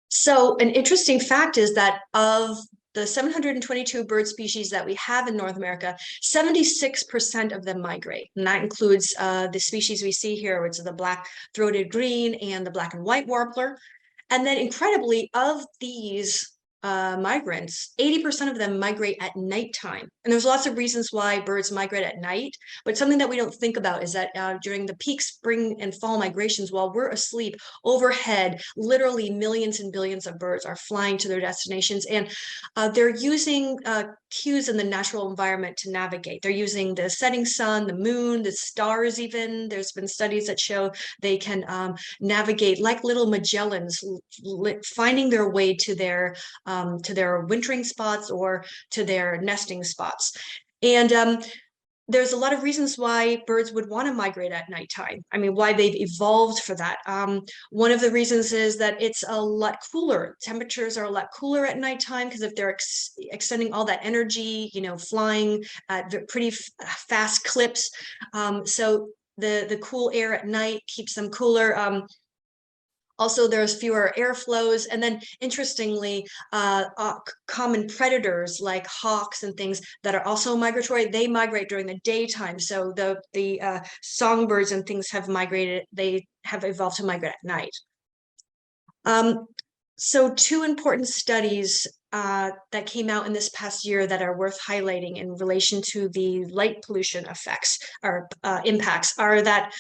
So an interesting fact is that of the 722 bird species that we have in North America, 76% of them migrate. And that includes the species we see here, which is the black-throated green and the black and white warbler. And then incredibly, of these migrants, 80% of them migrate at nighttime. And there's lots of reasons why birds migrate at night, but something that we don't think about is that during the peak spring and fall migrations, while we're asleep, overhead, literally millions and billions of birds are flying to their destinations, and they're using cues in the natural environment to navigate. They're using the setting sun, the moon, the stars even. There's been studies that show they can navigate like little Magellans, finding their way to their wintering spots or to their nesting spots. And there's a lot of reasons why birds would want to migrate at nighttime. I mean, why they've evolved for that. One of the reasons is that it's a lot cooler. Temperatures are a lot cooler at nighttime, because if they're extending all that energy, flying at pretty fast clips. So the cool air at night keeps them cooler. Also, there's fewer airflows. And then interestingly, common predators like hawks and things that are also migratory, they migrate during the daytime. So the songbirds and things have migrated, they have evolved to migrate at night. So two important studies that came out in this past year that are worth highlighting in relation to the light pollution effects or impacts are that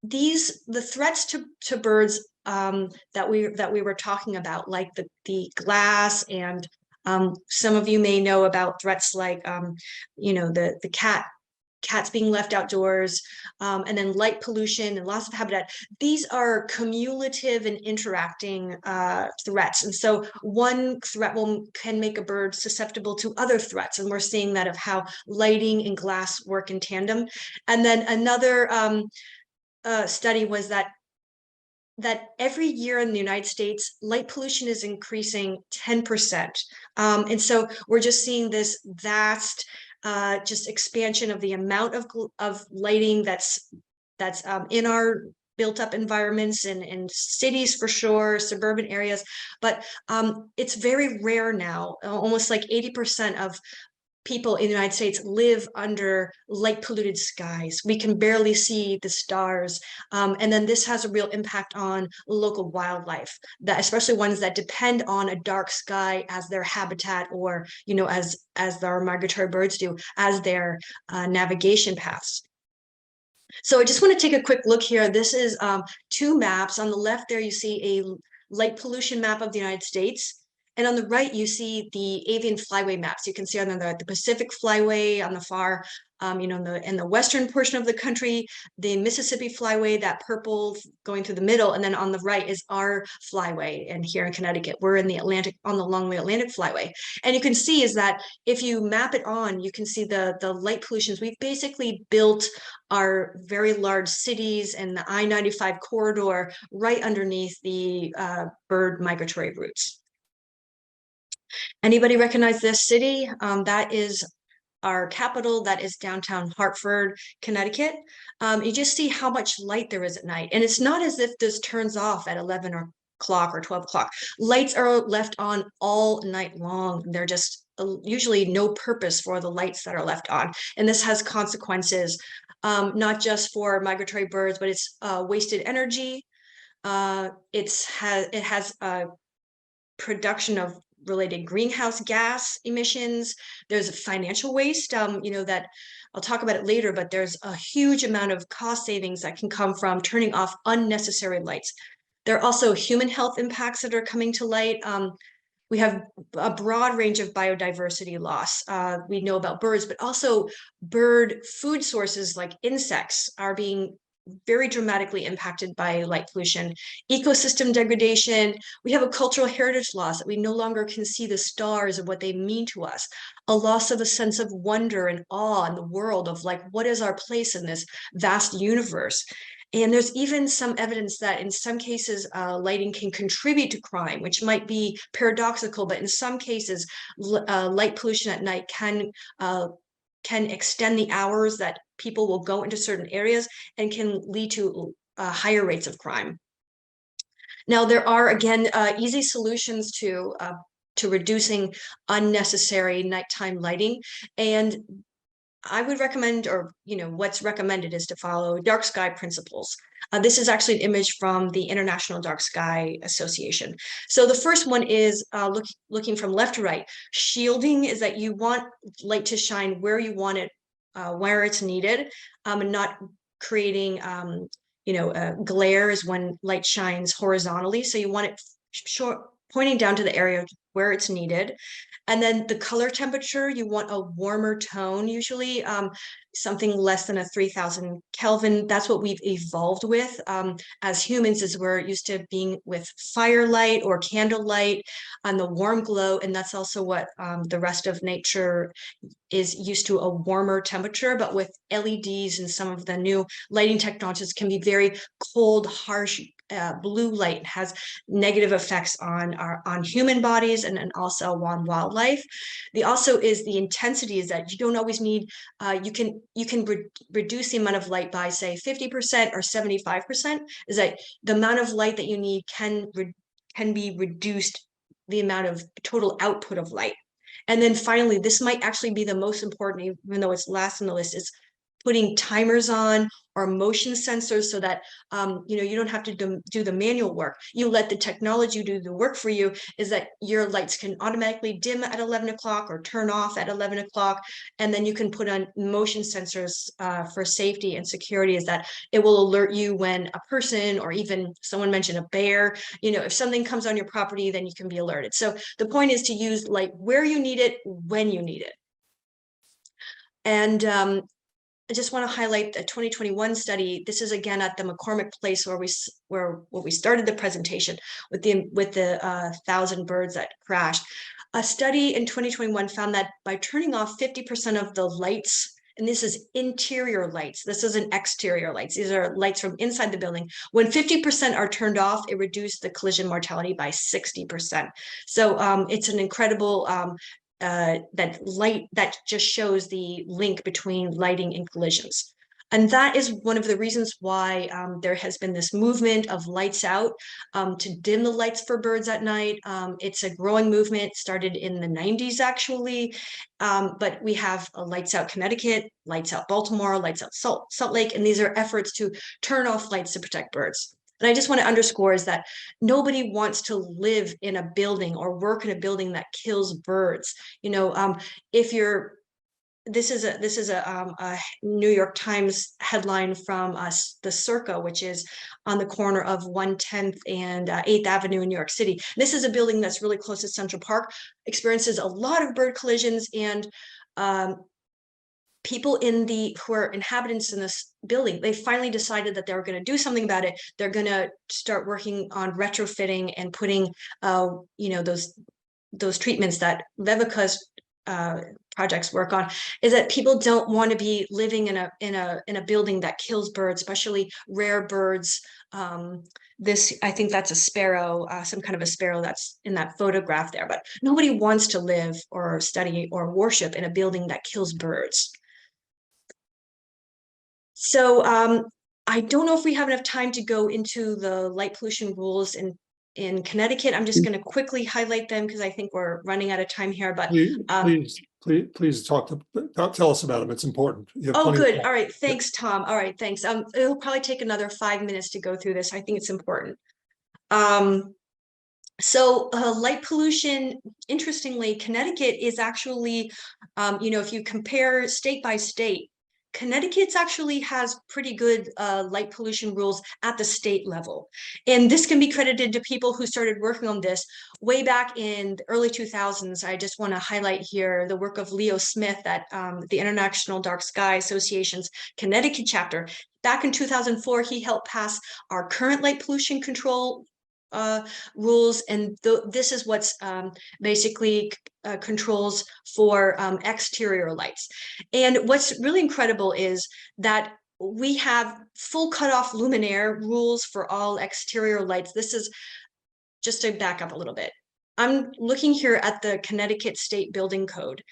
the threats to birds that we were talking about, like the glass, and some of you may know about threats like the cats being left outdoors, and then light pollution and loss of habitat. These are cumulative and interacting threats. And so one threat can make a bird susceptible to other threats. And we're seeing that of how lighting and glass work in tandem. And then another study was that that every year in the United States, light pollution is increasing 10%. And so we're just seeing this vast just expansion of the amount of lighting that's in our built up environments and cities for sure, suburban areas, but it's very rare now. Almost like 80% of people in the United States live under light polluted skies. We can barely see the stars. And then this has a real impact on local wildlife, that especially ones that depend on a dark sky as their habitat, or, you know, as our migratory birds do, as their navigation paths. So I just want to take a quick look here. This is two maps. On the left there, you see a light pollution map of the United States. And on the right, you see the avian flyway maps. You can see on the Pacific Flyway on the far, you know, in the western portion of the country, the Mississippi Flyway, that purple going through the middle, and then on the right is our flyway. And here in Connecticut, we're in the Atlantic, on the Longway Atlantic Flyway. And you can see is that if you map it on, you can see the light pollutions. We've basically built our very large cities and the I-95 corridor right underneath the bird migratory routes. Anybody recognize this city? That is our capital. That is downtown Hartford, Connecticut. You just see how much light there is at night. And it's not as if this turns off at 11 o'clock or 12 o'clock. Lights are left on all night long. They're just usually no purpose for the lights that are left on. And this has consequences, not just for migratory birds, but it's wasted energy. It has production of related greenhouse gas emissions. There's financial waste, you know, that I'll talk about it later, but there's a huge amount of cost savings that can come from turning off unnecessary lights. There are also human health impacts that are coming to light. We have a broad range of biodiversity loss. We know about birds, but also bird food sources like insects are being very dramatically impacted by light pollution. Ecosystem degradation. We have a cultural heritage loss that we no longer can see the stars and what they mean to us. A loss of a sense of wonder and awe in the world of like, what is our place in this vast universe? And there's even some evidence that in some cases, lighting can contribute to crime, which might be paradoxical, but in some cases, light pollution at night can extend the hours that people will go into certain areas and can lead to higher rates of crime. Now, there are, again, easy solutions to reducing unnecessary nighttime lighting. And I would recommend, or, you know, what's recommended is to follow dark sky principles. This is actually an image from the International Dark Sky Association. So the first one is looking from left to right. Shielding is that you want light to shine where you want it, where it's needed, and not creating, you know, glares when light shines horizontally. So you want it pointing down to the area where it's needed. And then the color temperature, you want a warmer tone, usually something less than a 3000 Kelvin. That's what we've evolved with as humans, is we're used to being with firelight or candlelight and the warm glow. And that's also what the rest of nature is used to, a warmer temperature. But with LEDs and some of the new lighting technologies can be very cold, harsh. Blue light has negative effects on human bodies and also on wildlife. The also is the intensity, is that you don't always need, you can reduce the amount of light by say 50% or 75%, is that the amount of light that you need can be reduced, the amount of total output of light. And then finally, this might actually be the most important, even though it's last on the list, is putting timers on or motion sensors, so that you know, you don't have to do the manual work. You let the technology do the work for you, is that your lights can automatically dim at 11 o'clock or turn off at 11 o'clock. And then you can put on motion sensors for safety and security, is that it will alert you when a person, or even someone mentioned a bear, you know, if something comes on your property, then you can be alerted. So the point is to use light where you need it, when you need it. And I just want to highlight the 2021 study. This is again at the McCormick Place where we started the presentation with the 1,000 birds that crashed. A study in 2021 found that by turning off 50% of the lights, and this is interior lights. This isn't exterior lights. These are lights from inside the building. When 50% are turned off, it reduced the collision mortality by 60%. So it's an incredible that light that just shows the link between lighting and collisions. And that is one of the reasons why there has been this movement of lights out, to dim the lights for birds at night. It's a growing movement, started in the 90s actually, but we have Lights Out Connecticut, Lights Out Baltimore, Lights Out Salt Lake, and these are efforts to turn off lights to protect birds. And I just want to underscore is that nobody wants to live in a building or work in a building that kills birds. You know, if you're this is a New York Times headline from the Circa, which is on the corner of 110th and 8th Avenue in New York City. This is a building that's really close to Central Park, experiences a lot of bird collisions, and people who are inhabitants in this building, they finally decided that they were going to do something about it. They're going to start working on retrofitting and putting, you know, those treatments that Viveca's projects work on, is that people don't want to be living in a building that kills birds, especially rare birds. I think that's a sparrow, some kind of a sparrow that's in that photograph there, but nobody wants to live or study or worship in a building that kills birds. So I don't know if we have enough time to go into the light pollution rules in Connecticut. I'm just going to quickly highlight them because I think we're running out of time here. But please tell us about them. It's important. Oh, good. All right. Thanks, Tom. All right. Thanks. It'll probably take another 5 minutes to go through this. I think it's important. So light pollution, interestingly, Connecticut is actually, you know, if you compare state by state, Connecticut actually has pretty good light pollution rules at the state level. And this can be credited to people who started working on this way back in the early 2000s. I just want to highlight here the work of Leo Smith at the International Dark Sky Association's Connecticut chapter. Back in 2004, he helped pass our current light pollution control rules, and this is what's basically controls for exterior lights. And what's really incredible is that we have full cutoff luminaire rules for all exterior lights. This is just to back up a little bit. I'm looking here at the Connecticut State Building Code.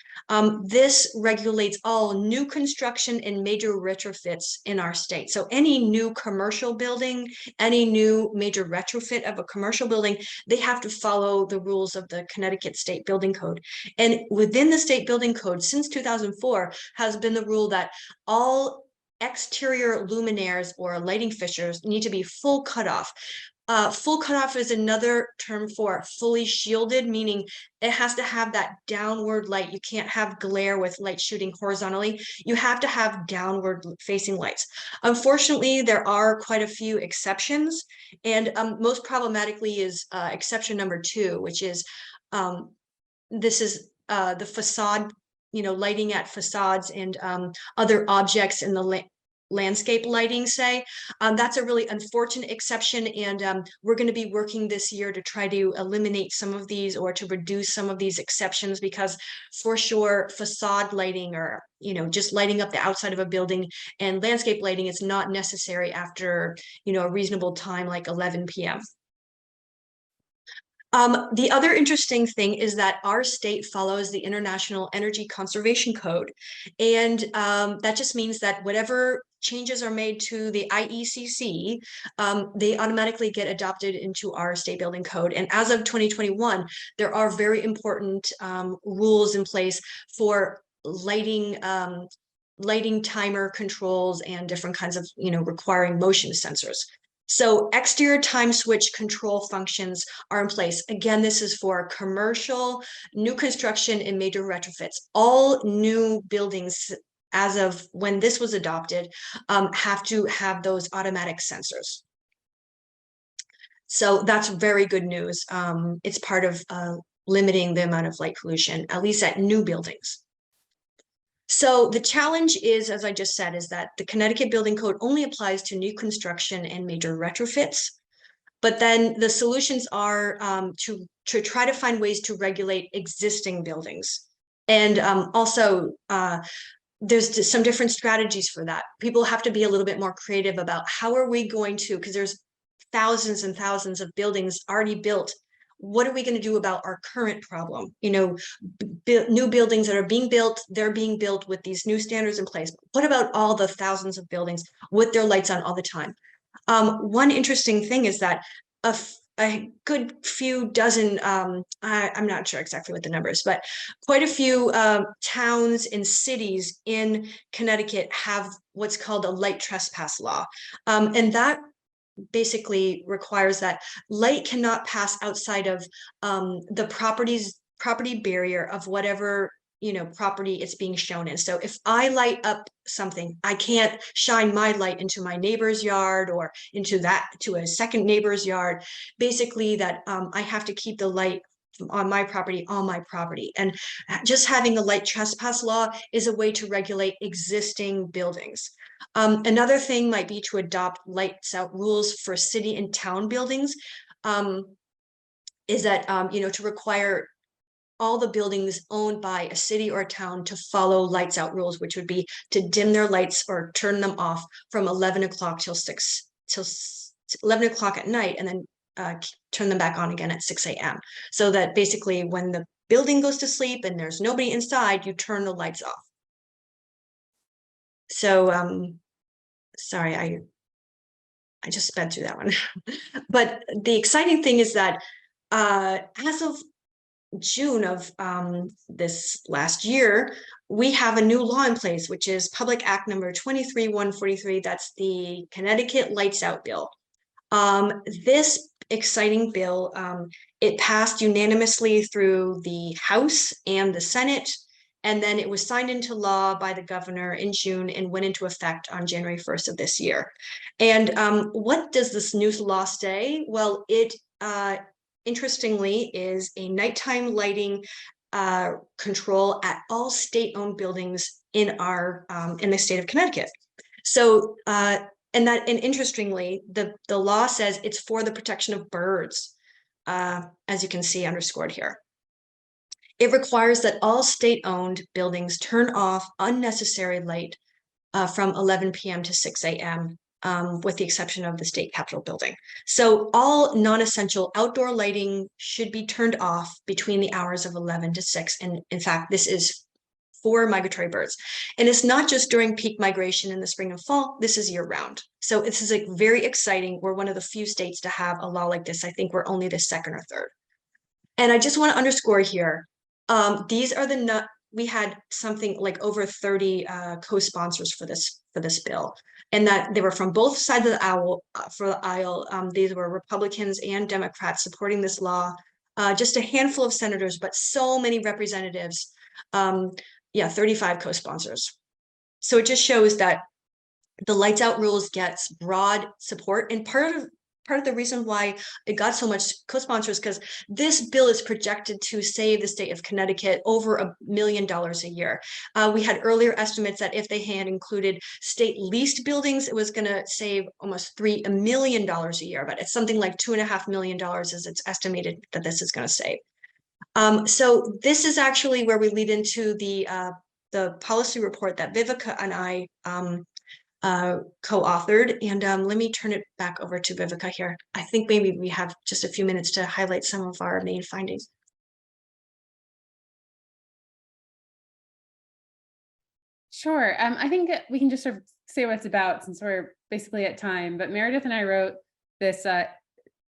This regulates all new construction and major retrofits in our state. So any new commercial building, any new major retrofit of a commercial building, they have to follow the rules of the Connecticut State Building Code. And within the State Building Code since 2004 has been the rule that all exterior luminaires or lighting fixtures need to be full cutoff. Full cutoff is another term for fully shielded, meaning it has to have that downward light. You can't have glare with light shooting horizontally. You have to have downward facing lights. Unfortunately, there are quite a few exceptions, and most problematically is exception number 2, which is this is the facade, you know, lighting at facades and other objects in the landscape lighting, say. That's a really unfortunate exception, and we're going to be working this year to try to eliminate some of these or to reduce some of these exceptions, because for sure facade lighting, or you know, just lighting up the outside of a building, and landscape lighting is not necessary after, you know, a reasonable time like 11 p.m. The other interesting thing is that our state follows the International Energy Conservation Code. And that just means that whatever changes are made to the IECC, they automatically get adopted into our state building code. And as of 2021, there are very important rules in place for lighting timer controls and different kinds of, you know, requiring motion sensors. So exterior time switch control functions are in place. Again, this is for commercial, new construction, and major retrofits. All new buildings, as of when this was adopted, have to have those automatic sensors. So that's very good news. It's part of limiting the amount of light pollution, at least at new buildings. So the challenge is, as I just said, is that the Connecticut Building Code only applies to new construction and major retrofits. But then the solutions are to try to find ways to regulate existing buildings. And also there's some different strategies for that. People have to be a little bit more creative about how are we going to, because there's thousands and thousands of buildings already built. What are we going to do about our current problem? You know, new buildings that are being built, they're being built with these new standards in place. What about all the thousands of buildings with their lights on all the time? One interesting thing is that a good few dozen, I'm not sure exactly what the number is, but quite a few towns and cities in Connecticut have what's called a light trespass law. And that basically requires that light cannot pass outside of the property barrier of whatever property it's being shown in. So if I light up something, I can't shine my light into my neighbor's yard or into a second neighbor's yard. Basically that I have to keep the light on my property, and just having the light trespass law is a way to regulate existing buildings. Another thing might be to adopt lights out rules for city and town buildings. Is that to require all the buildings owned by a city or a town to follow lights out rules, which would be to dim their lights or turn them off from 11 o'clock till 11 o'clock at night, and then turn them back on again at 6 a.m. So that basically when the building goes to sleep and there's nobody inside, you turn the lights off. So sorry, I just sped through that one. But the exciting thing is that as of June of this last year, we have a new law in place, which is Public Act number 23-143. That's the Connecticut Lights Out Bill. This exciting bill, it passed unanimously through the House and the Senate, and then it was signed into law by the governor in June and went into effect on January 1st of this year. And what does this new law say? Well, it interestingly is a nighttime lighting control at all state-owned buildings in the state of Connecticut. So and interestingly, the law says it's for the protection of birds, as you can see underscored here. It requires that all state-owned buildings turn off unnecessary light from 11 p.m. to 6 a.m. With the exception of the state capitol building. So all non-essential outdoor lighting should be turned off between the hours of 11 to 6. And in fact, this is for migratory birds. And it's not just during peak migration in the spring and fall, this is year round. So this is very exciting. We're one of the few states to have a law like this. I think we're only the second or third. And I just want to underscore here, these are we had something like over 30 co-sponsors for this bill, and that they were from both sides of the aisle. These were Republicans and Democrats supporting this law. Just a handful of senators, but so many representatives. 35 co-sponsors. So it just shows that the lights out rules gets broad support, and part of the reason why it got so much co-sponsors, because this bill is projected to save the state of Connecticut over $1 million a year. We had earlier estimates that if they had included state leased buildings, it was going to save almost $3 million a year, but it's something like $2.5 million as it's estimated that this is going to save. So this is actually where we lead into the policy report that Viveca and I co-authored, and let me turn it back over to Viveca here. I think maybe we have just a few minutes to highlight some of our main findings. Sure. I think we can just sort of say what it's about since we're basically at time, but Meredith and I wrote this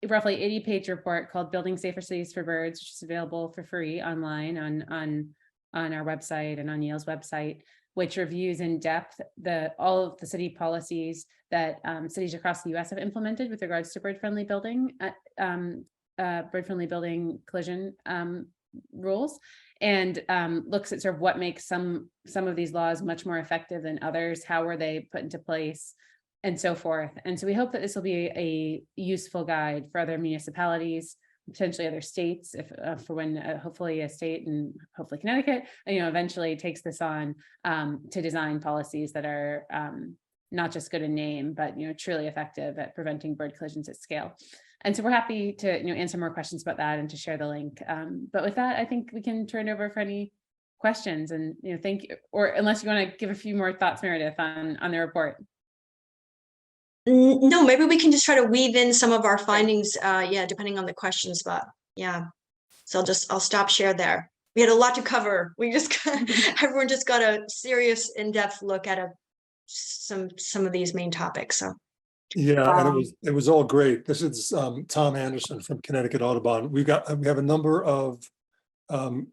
roughly 80-page report called Building Safer Cities for Birds, which is available for free online on our website and on Yale's website, which reviews in depth all of the city policies that cities across the U.S. have implemented with regards to bird-friendly building, bird-friendly building collision rules, and looks at sort of what makes some of these laws much more effective than others, how were they put into place, and so forth. And so we hope that this will be a useful guide for other municipalities, potentially other states, if for when hopefully a state, and hopefully Connecticut, eventually takes this on to design policies that are not just good in name, but truly effective at preventing bird collisions at scale. And so we're happy to answer more questions about that and to share the link. But with that, I think we can turn it over for any questions. And thank you. Or unless you want to give a few more thoughts, Meredith, on the report. No, maybe we can just try to weave in some of our findings, yeah, depending on the questions, but yeah. So I'll stop share there. We had a lot to cover. We just everyone just got a serious in-depth look at some of these main topics. So Yeah, and it was all great. This is Tom Anderson from Connecticut Audubon. We have a number of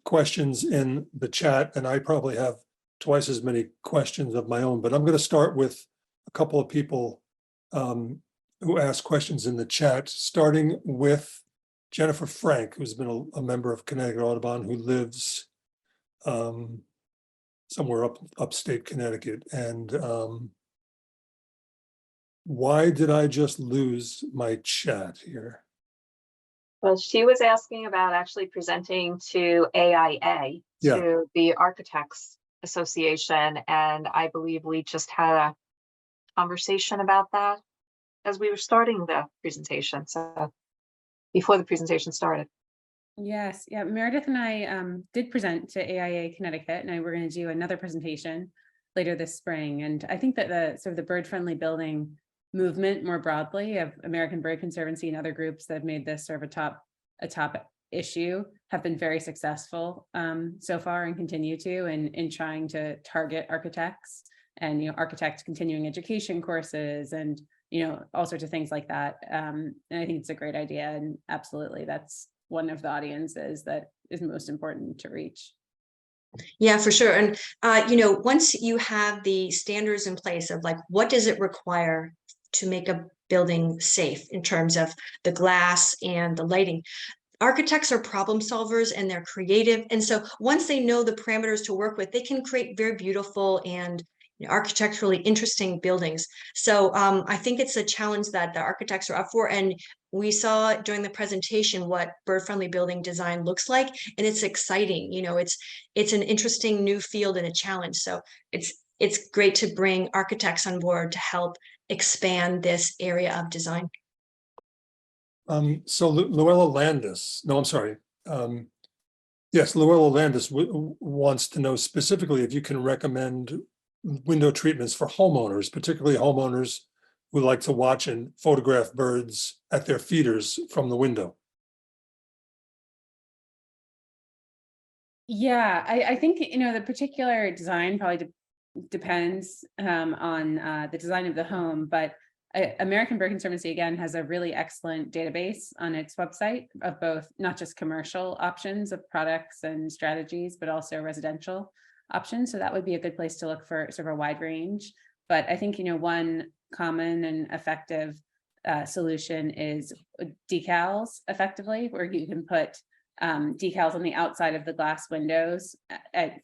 questions in the chat, and I probably have twice as many questions of my own, but I'm going to start with a couple of people who asked questions in the chat, starting with Jennifer Frank, who's been a member of Connecticut Audubon, who lives somewhere upstate Connecticut. And why did I just lose my chat here? Well, she was asking about actually presenting to AIA, to the Architects Association, and I believe we just had a conversation about that as we were starting the presentation, so before the presentation started. Yes, yeah, Meredith and I did present to AIA Connecticut, and we're going to do another presentation later this spring. And I think that the sort of the bird-friendly building movement more broadly of American Bird Conservancy and other groups that have made this sort of a top issue have been very successful so far, and continue to in trying to target architects and architect continuing education courses and all sorts of things like that. And I think it's a great idea, and absolutely that's one of the audiences that is most important to reach. Yeah, for sure. And once you have the standards in place of like what does it require to make a building safe in terms of the glass and the lighting, architects are problem solvers and they're creative. And so once they know the parameters to work with, they can create very beautiful and architecturally interesting buildings. So I think it's a challenge that the architects are up for. And we saw during the presentation what bird-friendly building design looks like, and it's exciting. It's an interesting new field and a challenge. So it's great to bring architects on board to help expand this area of design. So Luella Landis, no, I'm sorry. Yes, Luella Landis wants to know specifically if you can recommend window treatments for homeowners, particularly homeowners who like to watch and photograph birds at their feeders from the window. Yeah, I think the particular design probably depends on the design of the home, but American Bird Conservancy again has a really excellent database on its website of both not just commercial options of products and strategies, but also residential options. So that would be a good place to look for sort of a wide range. But I think one common and effective solution is decals, effectively, where you can put decals on the outside of the glass windows at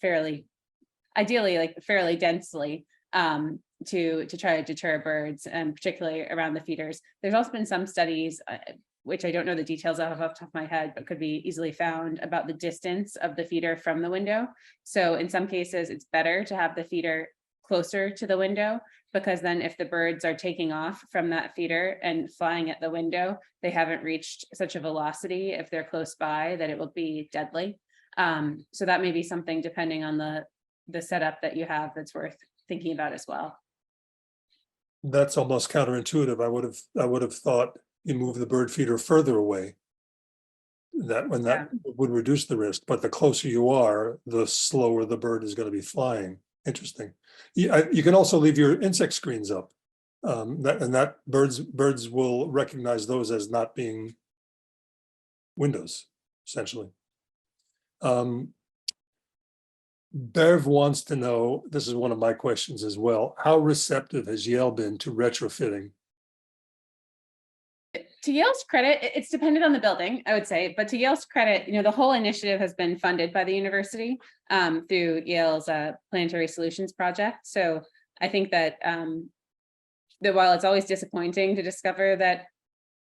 ideally like fairly densely to try to deter birds, and particularly around the feeders. There's also been some studies, which I don't know the details of off the top of my head, but could be easily found, about the distance of the feeder from the window. So in some cases, it's better to have the feeder closer to the window, because then if the birds are taking off from that feeder and flying at the window, they haven't reached such a velocity if they're close by that it will be deadly. So that may be something, depending on the setup that you have, that's worth thinking about as well. That's almost counterintuitive. I would have thought you move the bird feeder further away. That would reduce the risk, but the closer you are, the slower the bird is going to be flying. Interesting. You can also leave your insect screens up, that birds will recognize those as not being windows, essentially. Bev wants to know, this is one of my questions as well, how receptive has Yale been to retrofitting? To Yale's credit, it's dependent on the building, I would say, but to Yale's credit, the whole initiative has been funded by the university through Yale's Planetary Solutions Project. So I think that while it's always disappointing to discover that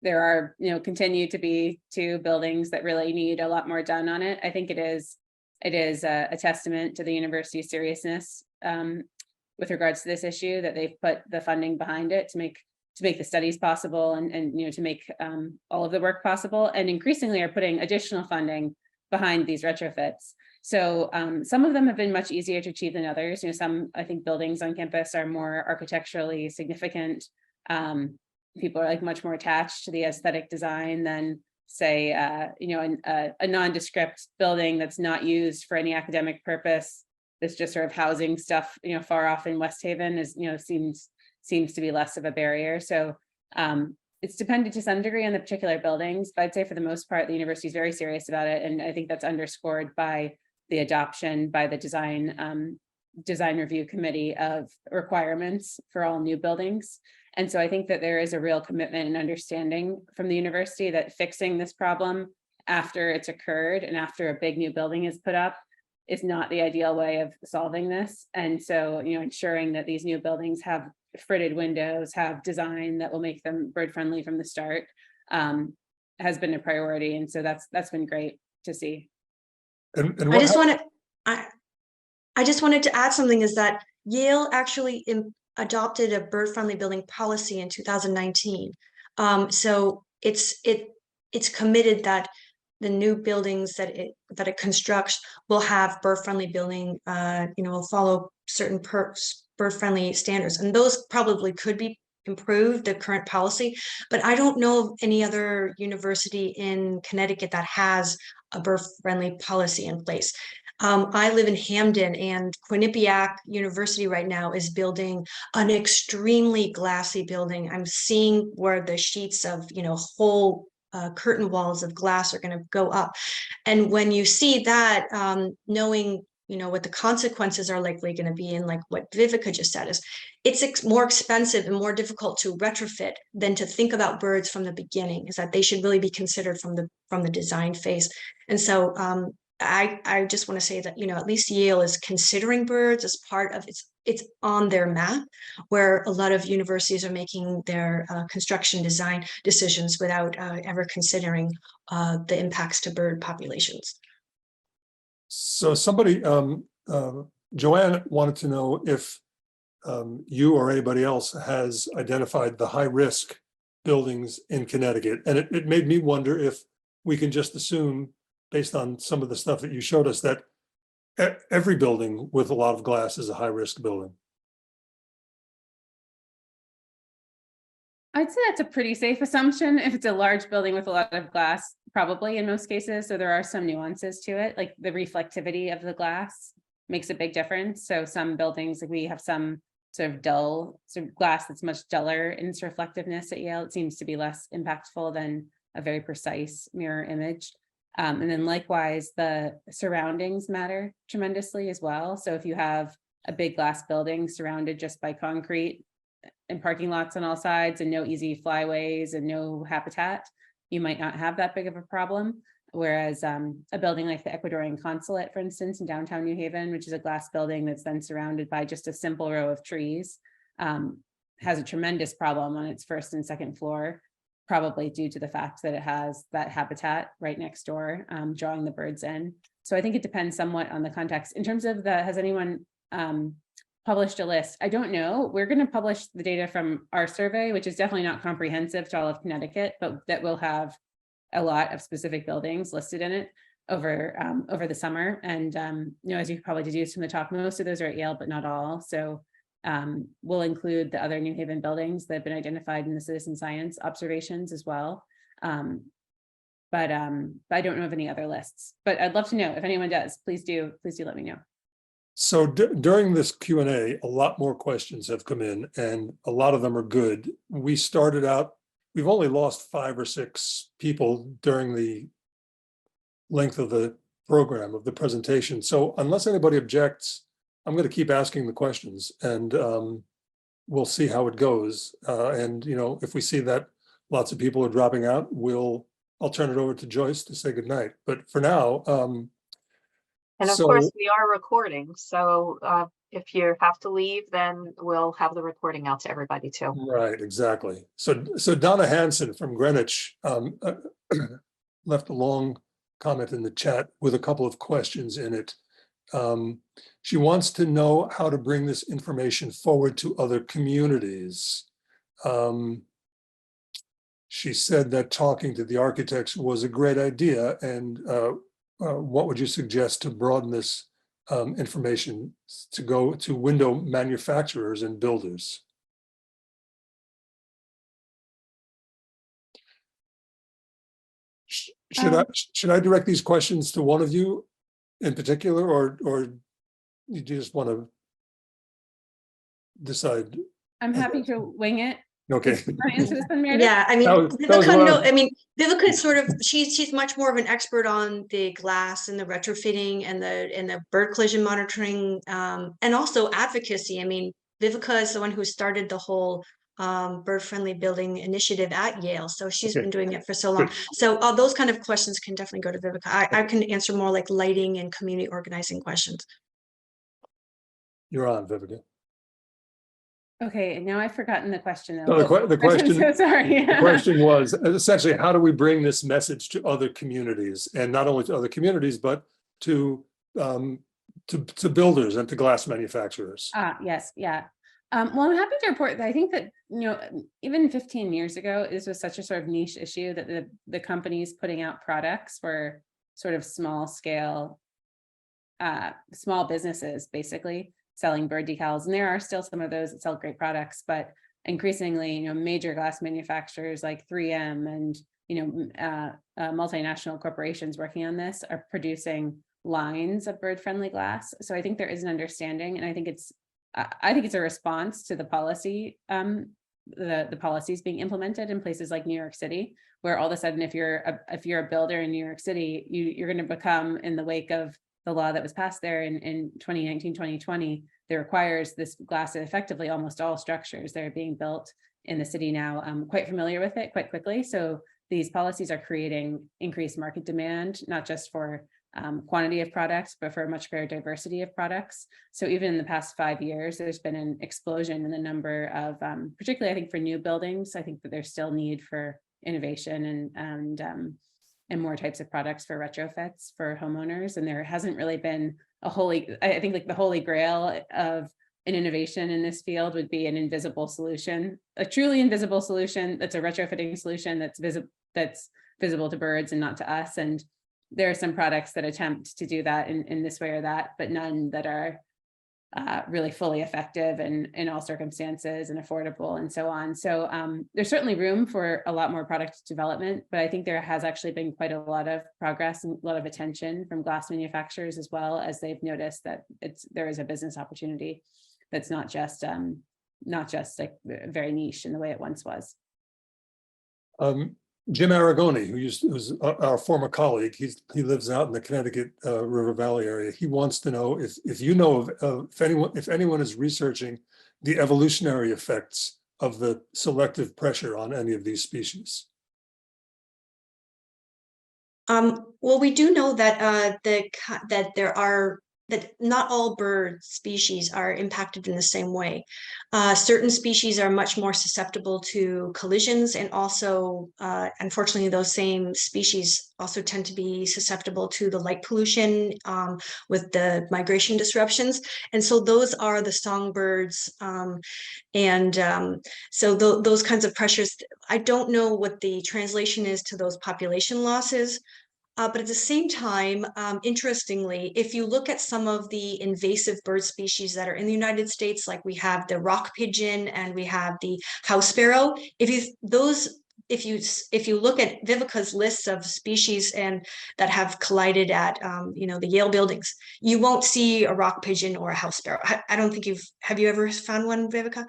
there are, continue to be 2 buildings that really need a lot more done on it, I think it is a testament to the university's seriousness with regards to this issue, that they've put the funding behind it to make the studies possible and to make all of the work possible, and increasingly are putting additional funding behind these retrofits. So some of them have been much easier to achieve than others. Some, I think, buildings on campus are more architecturally significant. People are like much more attached to the aesthetic design than, say, a nondescript building that's not used for any academic purpose. That's just sort of housing stuff, far off in West Haven is, seems to be less of a barrier. So it's dependent to some degree on the particular buildings, but I'd say for the most part, the university is very serious about it. And I think that's underscored by the adoption by the design review committee of requirements for all new buildings. And so I think that there is a real commitment and understanding from the university that fixing this problem after it's occurred and after a big new building is put up is not the ideal way of solving this. And so, ensuring that these new buildings have fritted windows, have design that will make them bird friendly from the start, has been a priority. And so that's been great to see. And I just wanted to add something, is that Yale actually adopted a bird friendly building policy in 2019. So it's committed that the new buildings that it constructs will have bird friendly building, will follow certain bird friendly standards, and those probably could be improved, the current policy, but I don't know of any other university in Connecticut that has a bird friendly policy in place. I live in Hamden, and Quinnipiac University right now is building an extremely glassy building. I'm seeing where the sheets of, whole curtain walls of glass are going to go up. And when you see that, knowing, what the consequences are likely going to be, and like what Viveca just said, is it's more expensive and more difficult to retrofit than to think about birds from the beginning, is that they should really be considered from the design phase. And so I just want to say that, at least Yale is considering birds as part of it's on their map, where a lot of universities are making their construction design decisions without ever considering the impacts to bird populations. So somebody, Joanne wanted to know if you or anybody else has identified the high-risk buildings in Connecticut. And it made me wonder if we can just assume, based on some of the stuff that you showed us, that every building with a lot of glass is a high-risk building. I'd say that's a pretty safe assumption. If it's a large building with a lot of glass, probably in most cases. So there are some nuances to it, like the reflectivity of the glass makes a big difference. So some buildings, like we have some sort of dull sort of glass that's much duller in its reflectiveness at Yale. It seems to be less impactful than a very precise mirror image. And then likewise, the surroundings matter tremendously as well. So if you have a big glass building surrounded just by concrete and parking lots on all sides and no easy flyways and no habitat, you might not have that big of a problem. Whereas a building like the Ecuadorian consulate, for instance, in downtown New Haven, which is a glass building that's then surrounded by just a simple row of trees, has a tremendous problem on its first and second floor, probably due to the fact that it has that habitat right next door, drawing the birds in. So I think it depends somewhat on the context. In terms of has anyone published a list? I don't know. We're going to publish the data from our survey, which is definitely not comprehensive to all of Connecticut, but that will have a lot of specific buildings listed in it over the summer. And as you could probably deduce from the talk, most of those are at Yale, but not all. So we'll include the other New Haven buildings that have been identified in the citizen science observations as well. But I don't know of any other lists, but I'd love to know if anyone does. Please do let me know. So during this Q&A, a lot more questions have come in, and a lot of them are good. We started out, we've only lost 5 or 6 people during the length of the program, of the presentation. So unless anybody objects, I'm going to keep asking the questions, and we'll see how it goes. And if we see that lots of people are dropping out, I'll turn it over to Joyce to say goodnight. But for now, and of course we are recording. So if you have to leave, then we'll have the recording out to everybody too. Right, exactly. So Donna Hansen from Greenwich left a long comment in the chat with a couple of questions in it. She wants to know how to bring this information forward to other communities. She said that talking to the architects was a great idea, and what would you suggest to broaden this information to go to window manufacturers and builders? Should I direct these questions to one of you in particular, or you just want to decide? I'm happy to wing it. Okay. Answer this one, Meredith? Yeah, I mean, That was Viveca, what no, I mean, Viveca is sort of, she's much more of an expert on the glass and the retrofitting and the bird collision monitoring, and also advocacy. I mean, Viveca is the one who started the whole bird-friendly building initiative at Yale, so she's been doing it for so long. So all those kind of questions can definitely go to Viveca. I can answer more like lighting and community organizing questions. You're on, Viveca. Okay, now I've forgotten the question So though. the question, I'm so sorry. the question was essentially, how do we bring this message to other communities, and not only to other communities, but to builders and to glass manufacturers? Yes, yeah. Well, I'm happy to report that I think that, even 15 years ago, this was such a sort of niche issue that the companies putting out products were sort of small scale, small businesses, basically selling bird decals. And there are still some of those that sell great products, but increasingly, major glass manufacturers like 3M and, multinational corporations working on this are producing lines of bird-friendly glass. So I think there is an understanding, and I think it's a response to the policy, the policies being implemented in places like New York City, where all of a sudden, if you're a builder in New York City, you're going to become, in the wake of the law that was passed there in 2019, 2020, that requires this glass in effectively almost all structures that are being built in the city now. I'm quite familiar with it quite quickly. So these policies are creating increased market demand, not just for quantity of products, but for a much greater diversity of products. So even in the past 5 years, there's been an explosion in the number of, particularly I think for new buildings, I think that there's still need for innovation and more types of products for retrofits for homeowners. And there hasn't really been I think like the holy grail of an innovation in this field would be an invisible solution, a truly invisible solution that's a retrofitting solution that's visible to birds and not to us. And there are some products that attempt to do that in this way or that, but none that are really fully effective in all circumstances and affordable and so on. So there's certainly room for a lot more product development, but I think there has actually been quite a lot of progress and a lot of attention from glass manufacturers, as well as they've noticed that there is a business opportunity that's not just like very niche in the way it once was. Jim Aragoni, who's our former colleague, he lives out in the Connecticut River Valley area. He wants to know if you know of if anyone is researching the evolutionary effects of the selective pressure on any of these species. Well, we do know that that not all bird species are impacted in the same way. Certain species are much more susceptible to collisions, and also, unfortunately, those same species also tend to be susceptible to the light pollution with the migration disruptions. And so those are the songbirds. So those kinds of pressures, I don't know what the translation is to those population losses. But at the same time, interestingly, if you look at some of the invasive bird species that are in the United States, like we have the rock pigeon and we have the house sparrow, if you look at Viveca's lists of species and that have collided at the Yale buildings, you won't see a rock pigeon or a house sparrow. I don't think have you ever found one, Viveca?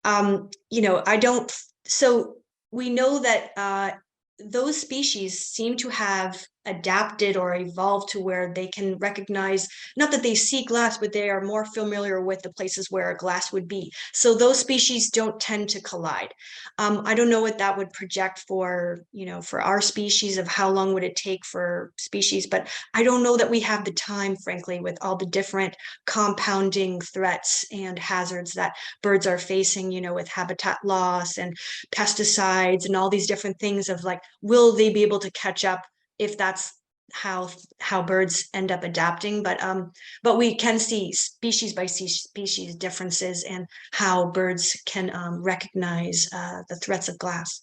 I don't. So we know that those species seem to have adapted or evolved to where they can recognize, not that they see glass, but they are more familiar with the places where glass would be. So those species don't tend to collide. I don't know what that would project for our species, of how long would it take for species, but I don't know that we have the time, frankly, with all the different compounding threats and hazards that birds are facing, with habitat loss and pesticides and all these different things, of like, will they be able to catch up if that's how birds end up adapting. But we can see species by species differences in how birds can recognize the threats of glass.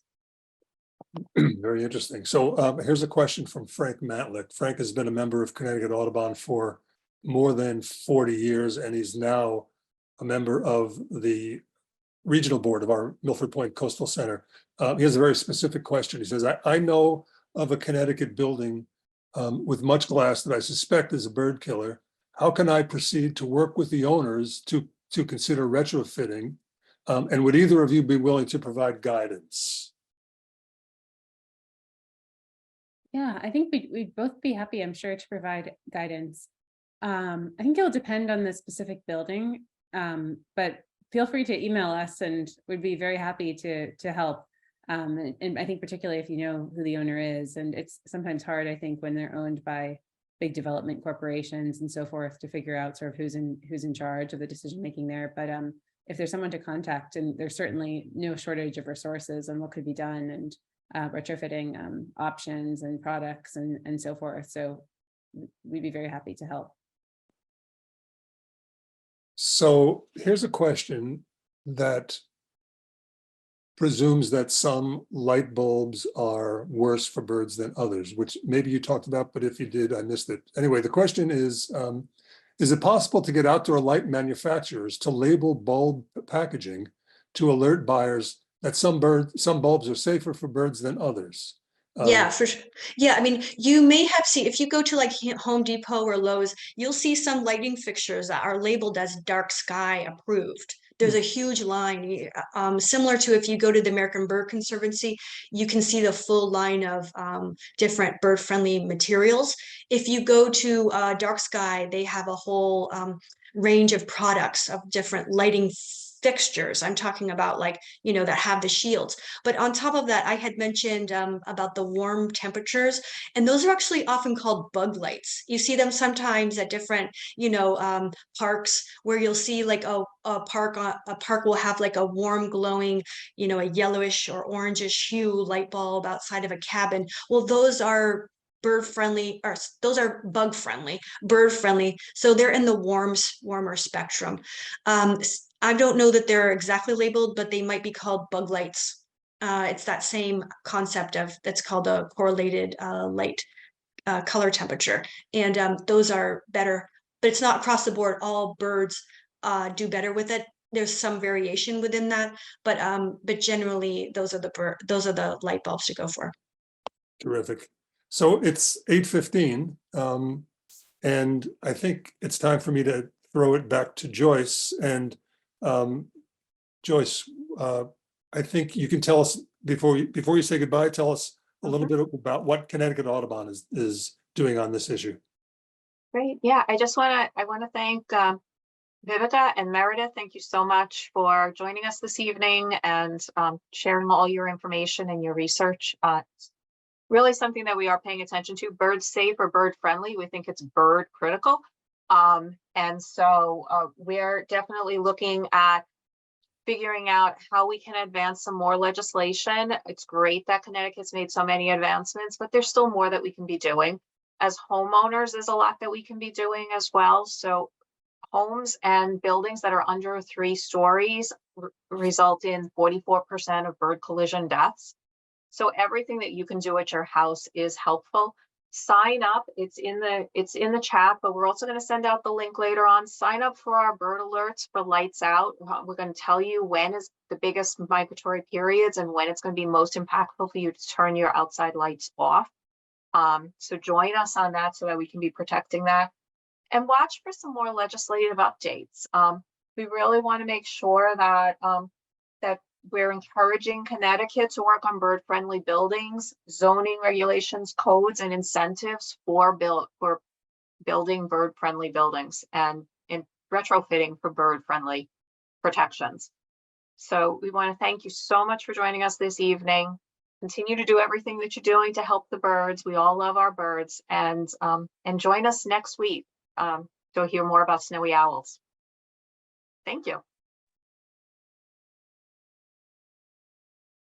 Very interesting. So here's a question from Frank Matlick. Frank has been a member of Connecticut Audubon for more than 40 years, and he's now a member of the regional board of our Milford Point Coastal Center. He has a very specific question. He says, I know of a Connecticut building with much glass that I suspect is a bird killer. How can I proceed to work with the owners to consider retrofitting? And would either of you be willing to provide guidance? Yeah, I think we'd both be happy, I'm sure, to provide guidance. I think it'll depend on the specific building, but feel free to email us and we'd be very happy to help. And I think particularly if you know who the owner is, and it's sometimes hard, I think, when they're owned by big development corporations and so forth, to figure out sort of who's in charge of the decision making there. But if there's someone to contact, and there's certainly no shortage of resources on what could be done, and retrofitting options and products and so forth. So we'd be very happy to help. So here's a question that presumes that some light bulbs are worse for birds than others, which maybe you talked about, but if you did, I missed it. Anyway, the question is it possible to get outdoor light manufacturers to label bulb packaging to alert buyers that some bulbs are safer for birds than others? Yeah, for sure. Yeah, I mean, you may have seen, if you go to like Home Depot or Lowe's, you'll see some lighting fixtures that are labeled as dark sky approved. There's a huge line, similar to if you go to the American Bird Conservancy, you can see the full line of different bird-friendly materials. If you go to Dark Sky, they have a whole range of products of different lighting fixtures. I'm talking about, like, you know, that have the shields. But on top of that, I had mentioned about the warm temperatures, and those are actually often called bug lights. You see them sometimes at different, you know, parks, where you'll see like a park will have like a warm glowing, you know, a yellowish or orangish hue light bulb outside of a cabin. Well, those are bird friendly, or those are bug friendly, bird friendly. So they're in the warmer spectrum. I don't know that they're exactly labeled, but they might be called bug lights. It's that same concept of, that's called a correlated light color temperature. And those are better, but it's not across the board. All birds do better with it. There's some variation within that, but generally those are the light bulbs to go for. Terrific. So it's 8:15, and I think it's time for me to throw it back to Joyce. And Joyce, I think you can tell us, before you say goodbye, tell us a little bit about what Connecticut Audubon is doing on this issue. Great. Yeah, I want to thank Viveca and Meredith. Thank you so much for joining us this evening and sharing all your information and your research. It's really something that we are paying attention to. Bird safe or bird friendly. We think it's bird critical. And so we're definitely looking at figuring out how we can advance some more legislation. It's great that Connecticut's made so many advancements, but there's still more that we can be doing. As homeowners, there's a lot that we can be doing as well. So homes and buildings that are under 3 stories result in 44% of bird collision deaths. So everything that you can do at your house is helpful. Sign up. It's in the chat, but we're also going to send out the link later on. Sign up for our bird alerts for lights out. We're going to tell you when is the biggest migratory periods and when it's going to be most impactful for you to turn your outside lights off. So join us on that so that we can be protecting that. And watch for some more legislative updates. We really want to make sure that that we're encouraging Connecticut to work on bird-friendly buildings, zoning regulations, codes, and incentives for building bird-friendly buildings and in retrofitting for bird-friendly protections. So we want to thank you so much for joining us this evening. Continue to do everything that you're doing to help the birds. We all love our birds, and join us next week to hear more about snowy owls. Thank you.